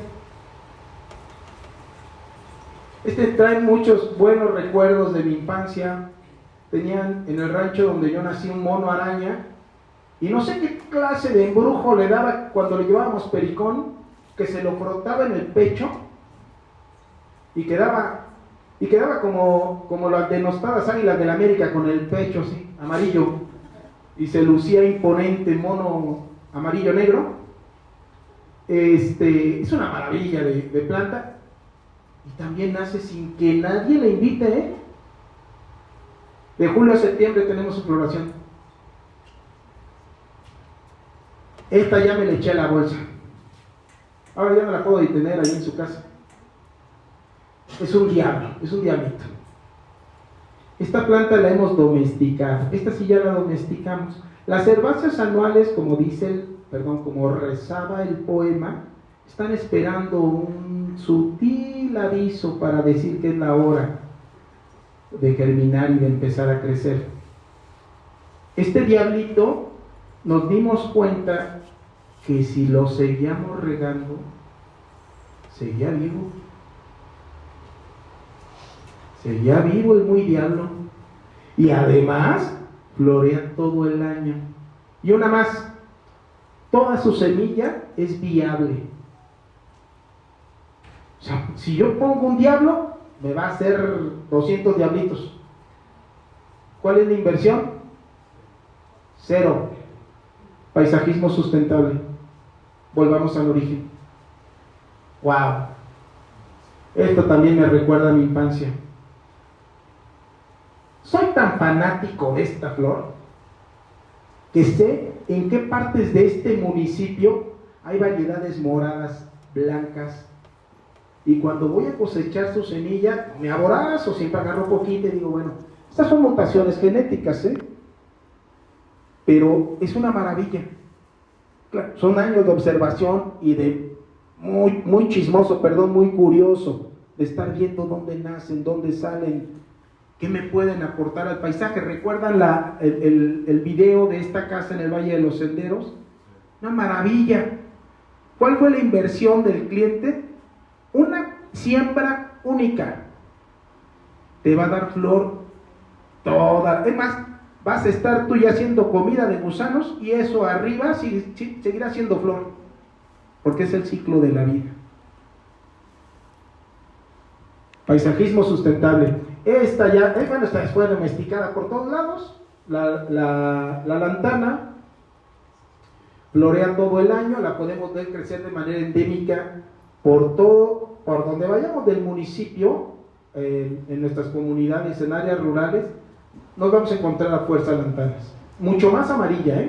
Este trae muchos buenos recuerdos de mi infancia. Tenían en el rancho donde yo nací un mono araña, y no sé qué clase de embrujo le daba cuando le llevábamos pericón, que se lo frotaba en el pecho y quedaba como las denostadas águilas del América, con el pecho así, amarillo, y se lucía imponente, mono amarillo negro. Es una maravilla de planta, y también nace sin que nadie le invite, ¿eh? De julio a septiembre tenemos su floración. Esta ya me le eché a la bolsa. Ahora ya no la puedo detener ahí en su casa. Es un diablo, es un diablito. Esta planta la hemos domesticado. Esta sí ya la domesticamos. Las herbáceas anuales, como como rezaba el poema, están esperando un sutil aviso para decir que es la hora de germinar y de empezar a crecer. Este diablito, nos dimos cuenta que si lo seguíamos regando, seguía vivo. Seguía vivo el muy diablo. Y además, florea todo el año. Y una más, toda su semilla es viable. O sea, si yo pongo un diablo, me va a hacer 200 diablitos. ¿Cuál es la inversión? 0. Paisajismo sustentable. Volvamos al origen. ¡Wow! Esto también me recuerda a mi infancia. Soy tan fanático de esta flor que sé en qué partes de este municipio hay variedades moradas, blancas, y cuando voy a cosechar su semilla, me aborazo, siempre agarro poquito y digo, bueno, estas son mutaciones genéticas, pero es una maravilla. Claro, son años de observación y de muy chismoso, muy curioso, de estar viendo dónde nacen, dónde salen, qué me pueden aportar al paisaje. ¿Recuerdan el video de esta casa en el Valle de los Senderos? Una maravilla. ¿Cuál fue la inversión del cliente? Una siembra única. Te va a dar flor toda. Es más, vas a estar tú ya haciendo comida de gusanos y eso arriba seguirá siendo flor, porque es el ciclo de la vida. Paisajismo sustentable. Esta fue domesticada por todos lados. La lantana florea todo el año, la podemos ver crecer de manera endémica por donde vayamos del municipio, en nuestras comunidades, en áreas rurales, nos vamos a encontrar a fuerza lantanas, mucho más amarilla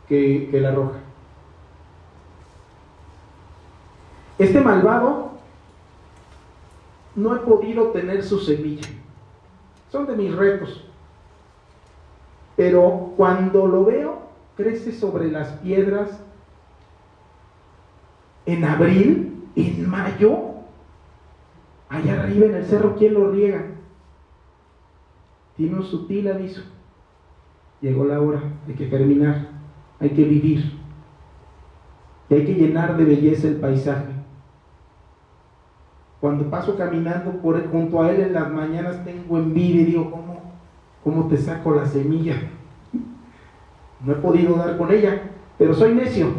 que la roja. Este malvado no he podido tener su semilla, son de mis retos, pero cuando lo veo, crece sobre las piedras en abril, en mayo, allá arriba en el cerro. ¿Quién lo riega? Tiene un sutil aviso: llegó la hora, hay que germinar, hay que vivir, y hay que llenar de belleza el paisaje. Cuando paso caminando junto a él en las mañanas, tengo envidia y digo, ¿cómo te saco la semilla? No he podido dar con ella, pero soy necio,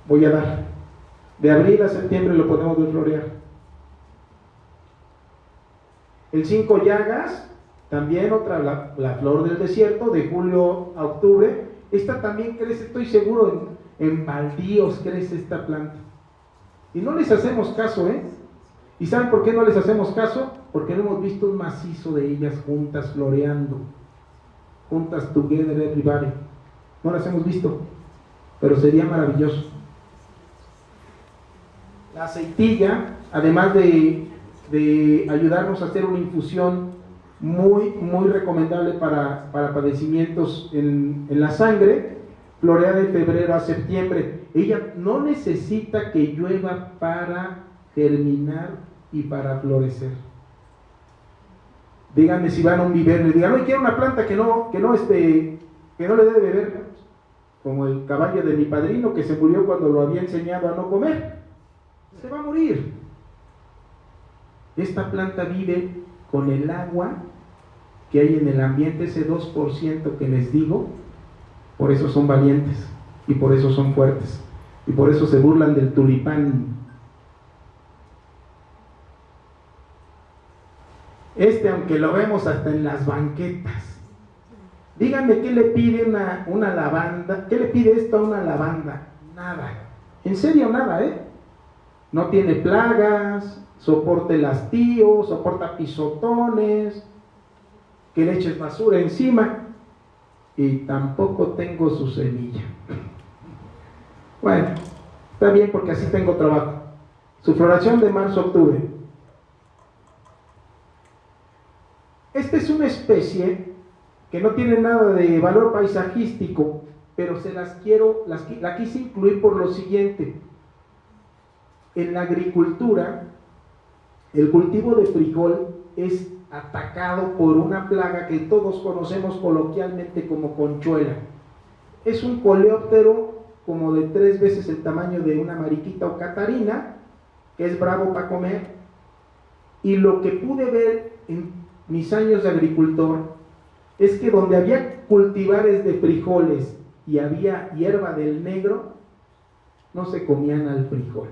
voy a dar. De abril a septiembre lo podemos ver florear. El 5 llagas, también otra, la flor del desierto, de julio a octubre. Esta también crece, estoy seguro, en baldíos crece esta planta. Y no les hacemos caso, ¿Y saben por qué no les hacemos caso? Porque no hemos visto un macizo de ellas juntas floreando, juntas together everybody. No las hemos visto, pero sería maravilloso. La aceitilla, además de ayudarnos a hacer una infusión muy recomendable para padecimientos en la sangre, florea de febrero a septiembre. Ella no necesita que llueva para germinar y para florecer. Díganme si van a un vivero y digan, quiero una planta que no le dé de beber, como el caballo de mi padrino que se murió cuando lo había enseñado a no comer. Se va a morir. Esta planta vive con el agua que hay en el ambiente, ese 2% que les digo. Por eso son valientes y por eso son fuertes y por eso se burlan del tulipán. Aunque lo vemos hasta en las banquetas. Díganme qué le pide una lavanda, qué le pide esto a una lavanda. Nada, en serio nada, no tiene plagas, soporta el hastío, soporta pisotones, que le eches basura encima, y tampoco tengo su semilla. Bueno, está bien porque así tengo trabajo. Su floración de marzo a octubre. Esta es una especie que no tiene nada de valor paisajístico, pero la quise incluir por lo siguiente. En la agricultura, el cultivo de frijol es atacado por una plaga que todos conocemos coloquialmente como conchuela. Es un coleóptero como de 3 veces el tamaño de una mariquita o catarina, que es bravo para comer, y lo que pude ver en mis años de agricultor es que donde había cultivares de frijoles y había hierba del negro, no se comían al frijol.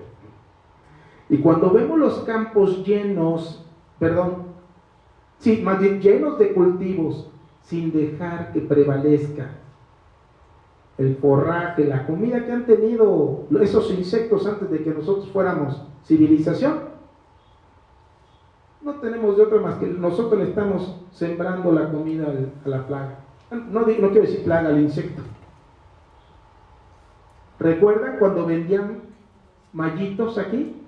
Y cuando vemos los campos llenos de cultivos, sin dejar que prevalezca el forraje, la comida que han tenido esos insectos antes de que nosotros fuéramos civilización, no tenemos de otra más que nosotros le estamos sembrando la comida a la plaga. No quiero decir plaga, al insecto. ¿Recuerdan cuando vendían mallitos aquí?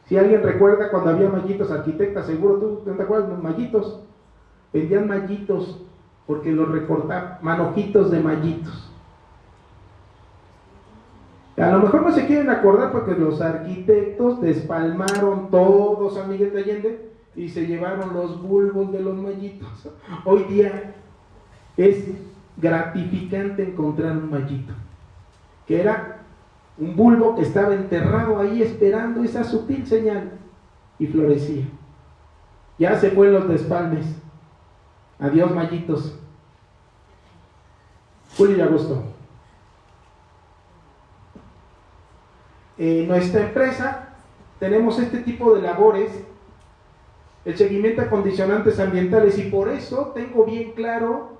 Si alguien recuerda cuando había mallitos, arquitecta, seguro tú te acuerdas de los mallitos. Vendían mallitos porque los recortaban, manojitos de mallitos. A lo mejor no se quieren acordar porque los arquitectos despalmaron todo San Miguel de Allende y se llevaron los bulbos de los mallitos. Hoy día es gratificante encontrar un mallito, que era un bulbo que estaba enterrado ahí esperando esa sutil señal y florecía. Ya se fueron los despalmes. Adiós mallitos. Julio y agosto. En nuestra empresa tenemos este tipo de labores, el seguimiento a condicionantes ambientales, y por eso tengo bien claro,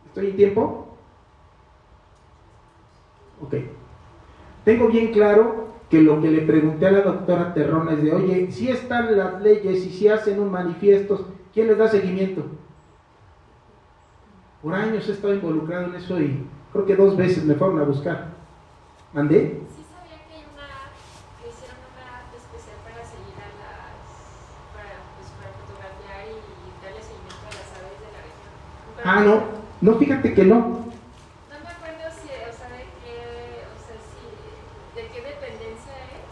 ¿estoy en tiempo? Ok. Tengo bien claro que lo que le pregunté a la doctora Terrona es de, oye, si están las leyes y si hacen un manifiesto, ¿quién les da seguimiento? Por años he estado involucrado en eso y creo que 2 veces me fueron a buscar. ¿Mandé? Sí sabía que hay que hicieron una app especial para seguir a para fotografiar y darle seguimiento a las aves de la región. No, fíjate que no. No me acuerdo si, de qué dependencia es.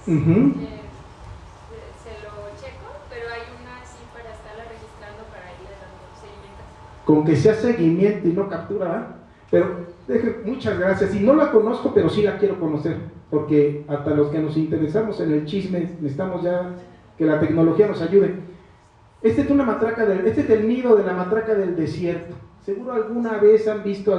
Se lo checo, pero hay una así para estarla registrando para irle dando seguimiento. Con que sea seguimiento y no captura, ¿verdad? Pero muchas gracias. Y no la conozco, pero sí la quiero conocer, porque hasta los que nos interesamos en el chisme necesitamos ya que la tecnología nos ayude. Este es el nido de la matraca del desierto. Seguro alguna vez han visto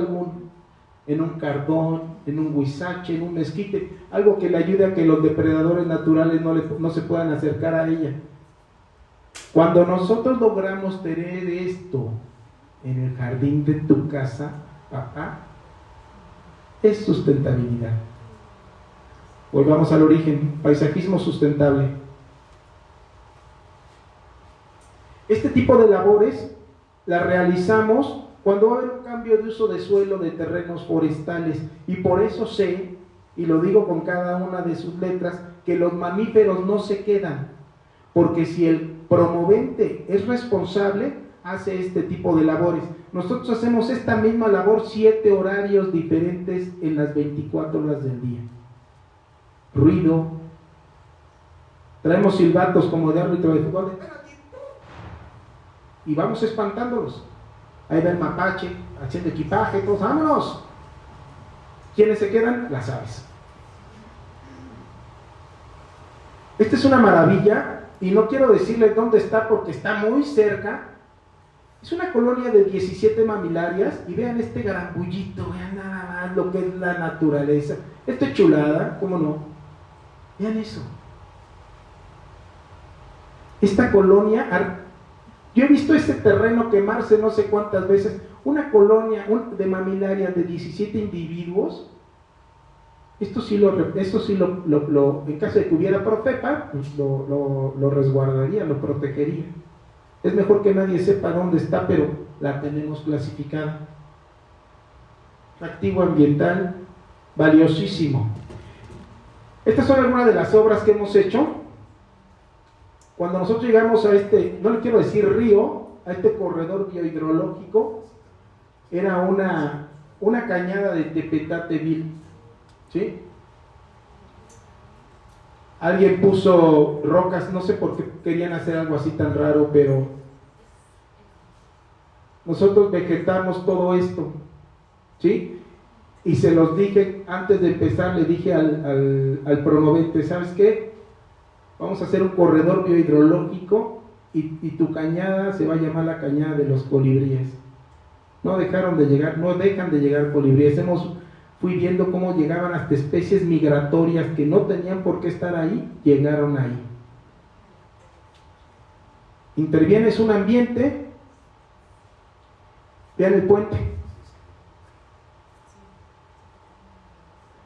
en un cardón, en un huizache, en un mezquite, algo que le ayude a que los depredadores naturales no se puedan acercar a ella. Cuando nosotros logramos tener esto en el jardín de tu casa, papá, es sustentabilidad. Volvamos al origen, paisajismo sustentable. Este tipo de labores las realizamos cuando va a haber un cambio de uso de suelo de terrenos forestales, y por eso sé, y lo digo con cada una de sus letras, que los mamíferos no se quedan, porque si el promovente es responsable, hace este tipo de labores. Nosotros hacemos esta misma labor 7 horarios diferentes en las 24 horas del día. Ruido, traemos silbatos como de árbitro de fútbol, y vamos espantándolos. Ahí va el mapache haciendo equipaje, todos, ¡vámonos! ¿Quiénes se quedan? Las aves. Esta es una maravilla y no quiero decirles dónde está porque está muy cerca. Es una colonia de 17 mamilarias y vean este garabullito, vean nada más lo que es la naturaleza. Esto es chulada, ¿cómo no? Vean eso. Esta colonia, yo he visto este terreno quemarse no sé cuántas veces. Una colonia de mamilarias de 17 individuos. Esto sí en caso de que hubiera Profepa, pues lo resguardaría, lo protegería. Es mejor que nadie sepa dónde está, pero la tenemos clasificada. Activo ambiental, valiosísimo. Estas son algunas de las obras que hemos hecho. Cuando nosotros llegamos a no le quiero decir río, a este corredor biohidrológico, era una cañada de Tepetate Vil, ¿sí? Alguien puso rocas, no sé por qué querían hacer algo así tan raro, pero nosotros vegetamos todo esto, ¿sí? Y se los dije, antes de empezar, le dije al promovente, ¿sabes qué? Vamos a hacer un corredor biohidrológico y tu cañada se va a llamar la cañada de los colibríes. No dejan de llegar colibríes. Fui viendo cómo llegaban hasta especies migratorias que no tenían por qué estar ahí, llegaron ahí. Intervienes un ambiente, vean el puente.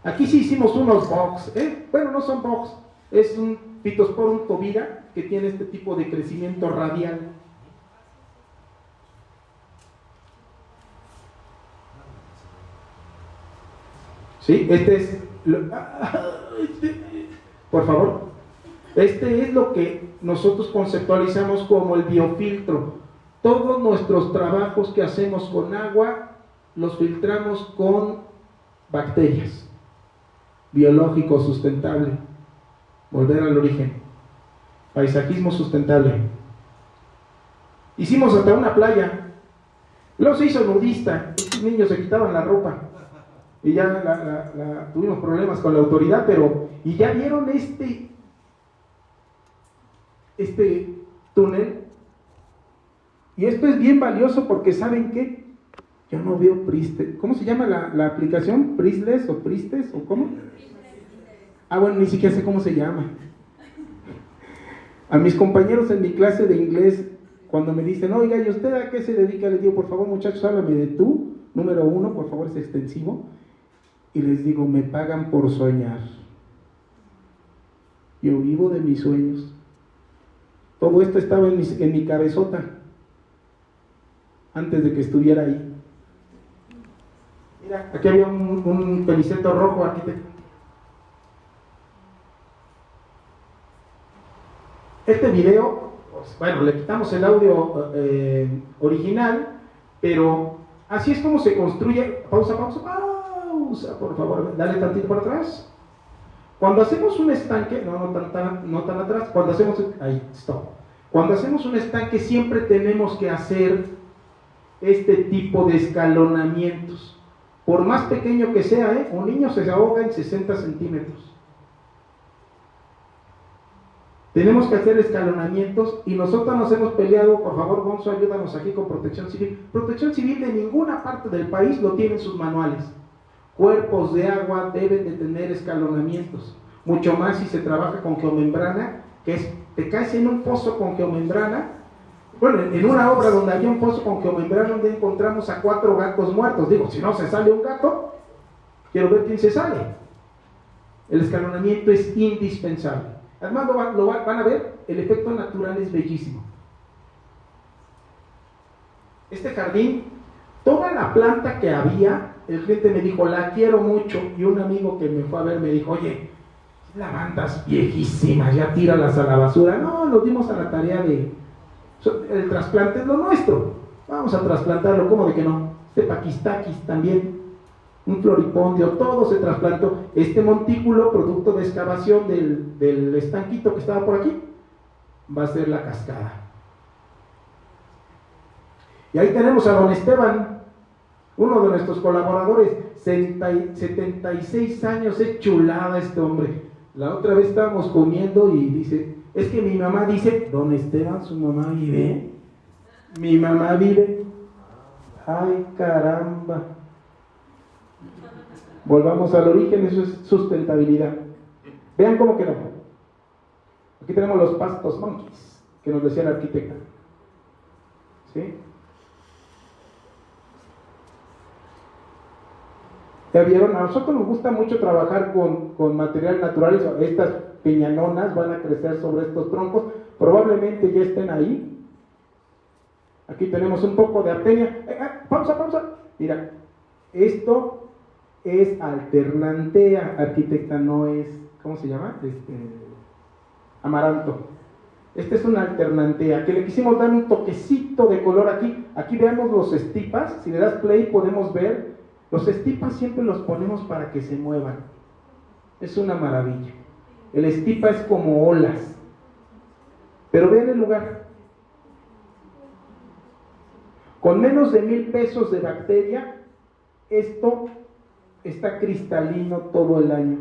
Aquí sí hicimos unos box, bueno, no son box, es un Pittosporum tobira que tiene este tipo de crecimiento radial. ¿Sí? Por favor, este es lo que nosotros conceptualizamos como el biofiltro. Todos nuestros trabajos que hacemos con agua los filtramos con bacterias. Biológico sustentable, volver al origen, paisajismo sustentable. Hicimos hasta una playa, luego se hizo nudista, estos niños se quitaban la ropa y ya tuvimos problemas con la autoridad, y ya vieron este túnel, y esto es bien valioso porque ¿saben qué? Yo no veo Pristes. ¿Cómo se llama la aplicación? ¿Prisles o Pristes o cómo? Bueno, ni siquiera sé cómo se llama. A mis compañeros en mi clase de inglés, cuando me dicen, oiga, ¿y usted a qué se dedica? Les digo, por favor, muchachos, háblame de tú, número 1, por favor, es extensivo. Y les digo, me pagan por soñar. Yo vivo de mis sueños. Todo esto estaba en mi cabezota antes de que estuviera ahí. Mira, aquí había un peliceto rojo, arquitecto. Este video, pues, bueno, le quitamos el audio original, pero así es como se construye. Pausa, por favor, dale tantito para atrás. Cuando hacemos un estanque, no tan atrás, Cuando hacemos un estanque siempre tenemos que hacer este tipo de escalonamientos. Por más pequeño que sea, un niño se ahoga en 60 centímetros. Tenemos que hacer escalonamientos y nosotros nos hemos peleado. Por favor, Gonzo, ayúdanos aquí con Protección Civil. Protección Civil de ninguna parte del país lo tiene en sus manuales. Cuerpos de agua deben de tener escalonamientos, mucho más si se trabaja con geomembrana, te caes en un pozo con geomembrana. Bueno, en una obra donde había un pozo con geomembrana, donde encontramos a 4 gatos muertos. Digo, si no se sale un gato, quiero ver quién se sale. El escalonamiento es indispensable. Además van a ver, el efecto natural es bellísimo. Este jardín, toda la planta que había, el cliente me dijo, la quiero mucho, y un amigo que me fue a ver me dijo, oye, lavandas viejísimas, ya tíralas a la basura. No, nos dimos a la tarea el trasplante es lo nuestro, vamos a trasplantarlo, ¿cómo de que no? Este paquistaquis también, un floripondio, todo se trasplantó. Este montículo, producto de excavación del estanquito que estaba por aquí, va a ser la cascada. Y ahí tenemos a don Esteban, uno de nuestros colaboradores, 76 años, es chulada este hombre. La otra vez estábamos comiendo y dice, Es que mi mamá dice, don Esteban, su mamá vive. Mi mamá vive. Ay, caramba. Volvamos al origen, eso es sustentabilidad. Vean cómo quedó. Aquí tenemos los pastos monkeys, que nos decía el arquitecta. ¿Sí? ¿Ya vieron? A nosotros nos gusta mucho trabajar con materiales naturales. Estas peñanonas van a crecer sobre estos troncos. Probablemente ya estén ahí. Aquí tenemos un poco de artenia. Pausa. Mira, esto es alternantea, arquitecta, no es, ¿cómo se llama? Amaranto. Este es una alternantea, que le quisimos dar un toquecito de color aquí. Aquí veamos los estipas. Si le das play podemos ver. Los estipas siempre los ponemos para que se muevan. Es una maravilla. El estipa es como olas. Pero vean el lugar. Con menos de 1,000 pesos de bacteria, esto está cristalino todo el año.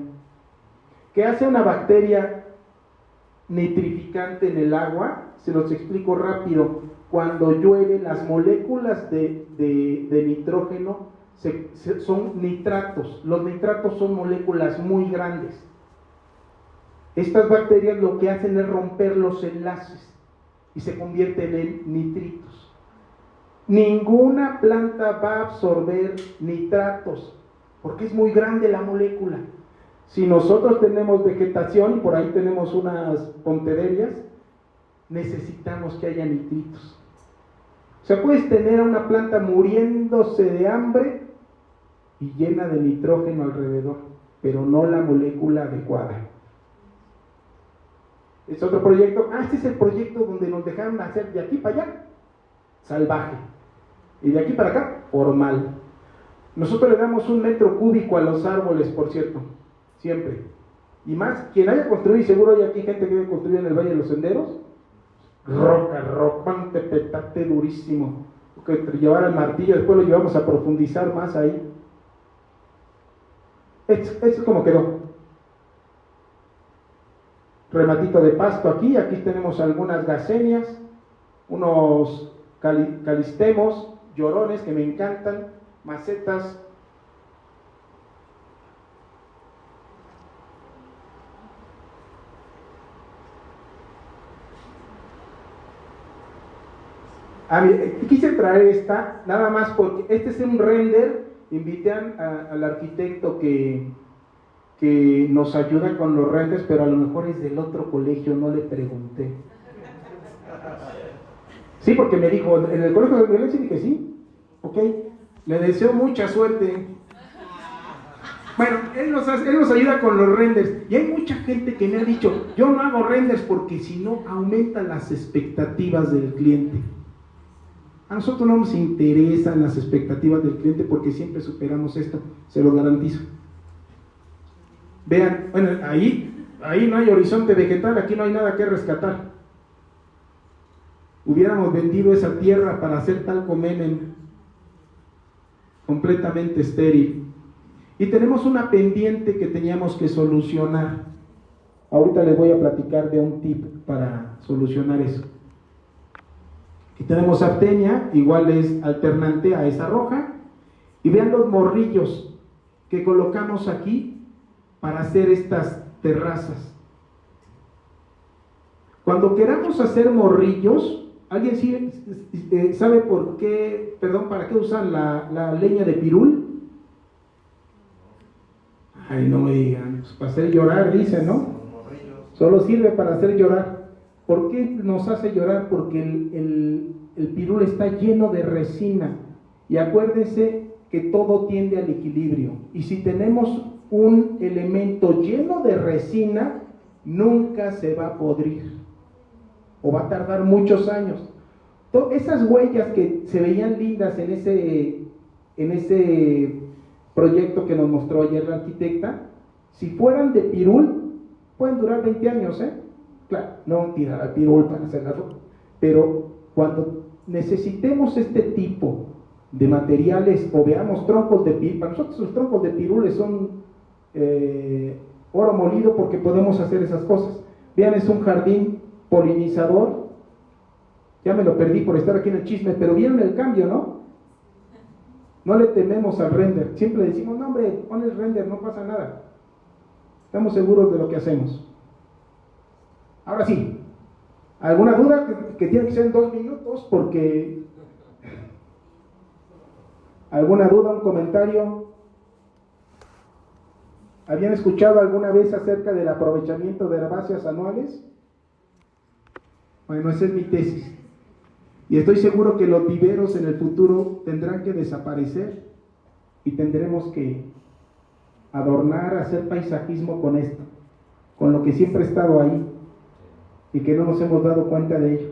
¿Qué hace una bacteria nitrificante en el agua? Se los explico rápido. Cuando llueve, las moléculas de nitrógeno son nitratos. Los nitratos son moléculas muy grandes. Estas bacterias lo que hacen es romper los enlaces y se convierten en nitritos. Ninguna planta va a absorber nitratos porque es muy grande la molécula. Si nosotros tenemos vegetación y por ahí tenemos unas pontederias, necesitamos que haya nitritos. O sea, puedes tener a una planta muriéndose de hambre y llena de nitrógeno alrededor, pero no la molécula adecuada. Es otro proyecto. Este es el proyecto donde nos dejaron hacer de aquí para allá, salvaje. Y de aquí para acá, formal. Nosotros le damos 1 metro cúbico a los árboles, por cierto, siempre. Y más, quien haya construido, y seguro hay aquí gente que haya construido en el Valle de los Senderos, roca, petate durísimo. Que llevar el martillo, después lo llevamos a profundizar más ahí. Esto es como quedó. Rematito de pasto aquí tenemos algunas gacenias, unos calistemos, llorones que me encantan, macetas. Quise traer esta, nada más porque este es un render. Invité al arquitecto que nos ayuda con los renders, pero a lo mejor es del otro colegio, no le pregunté. Sí, porque me dijo, en el colegio de violencia, dije sí, ok, le deseo mucha suerte. Bueno, él nos ayuda con los renders, y hay mucha gente que me ha dicho, yo no hago renders porque si no aumentan las expectativas del cliente. A nosotros no nos interesan las expectativas del cliente porque siempre superamos esto, se lo garantizo. Vean, bueno, ahí no hay horizonte vegetal, aquí no hay nada que rescatar. Hubiéramos vendido esa tierra para hacer Talcomemen, completamente estéril. Y tenemos una pendiente que teníamos que solucionar. Ahorita les voy a platicar de un tip para solucionar eso. Aquí tenemos artenia, igual es alternante a esa roja. Y vean los morrillos que colocamos aquí para hacer estas terrazas. Cuando queramos hacer morrillos, ¿alguien sí sabe por qué, para qué usan la leña de pirul? Ay, no me digan, pues para hacer llorar, dicen, ¿no? Solo sirve para hacer llorar. ¿Por qué nos hace llorar? Porque el pirul está lleno de resina. Y acuérdense que todo tiende al equilibrio. Y si tenemos un elemento lleno de resina, nunca se va a podrir. O va a tardar muchos años. Esas huellas que se veían lindas en ese proyecto que nos mostró ayer la arquitecta, si fueran de pirul, pueden durar 20 años, ¿eh? Claro, no tirar al pirul para hacer la ropa, pero cuando necesitemos este tipo de materiales o veamos troncos de pirul, para nosotros los troncos de pirules son oro molido porque podemos hacer esas cosas. Vean, es un jardín polinizador. Ya me lo perdí por estar aquí en el chisme, pero vieron el cambio, ¿no? No le tememos al render. Siempre decimos, no hombre, pon el render, no pasa nada. Estamos seguros de lo que hacemos. Ahora sí, ¿alguna duda? Que tiene que ser en 2 minutos, porque... ¿Alguna duda, un comentario? ¿Habían escuchado alguna vez acerca del aprovechamiento de herbáceas anuales? Bueno, esa es mi tesis. Y estoy seguro que los viveros en el futuro tendrán que desaparecer y tendremos que adornar, hacer paisajismo con esto, con lo que siempre ha estado ahí y que no nos hemos dado cuenta de ello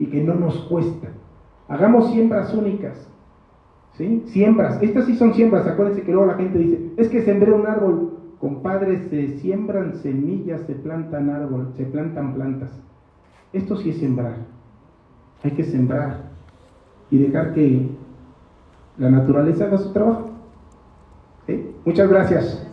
y que no nos cuesta. Hagamos siembras únicas, ¿sí? Siembras, estas sí son siembras. Acuérdense que luego la gente dice, es que sembré un árbol. Compadre, se siembran semillas, se plantan árboles, se plantan plantas. Esto sí es sembrar. Hay que sembrar y dejar que la naturaleza haga su trabajo. ¿Sí? Muchas gracias.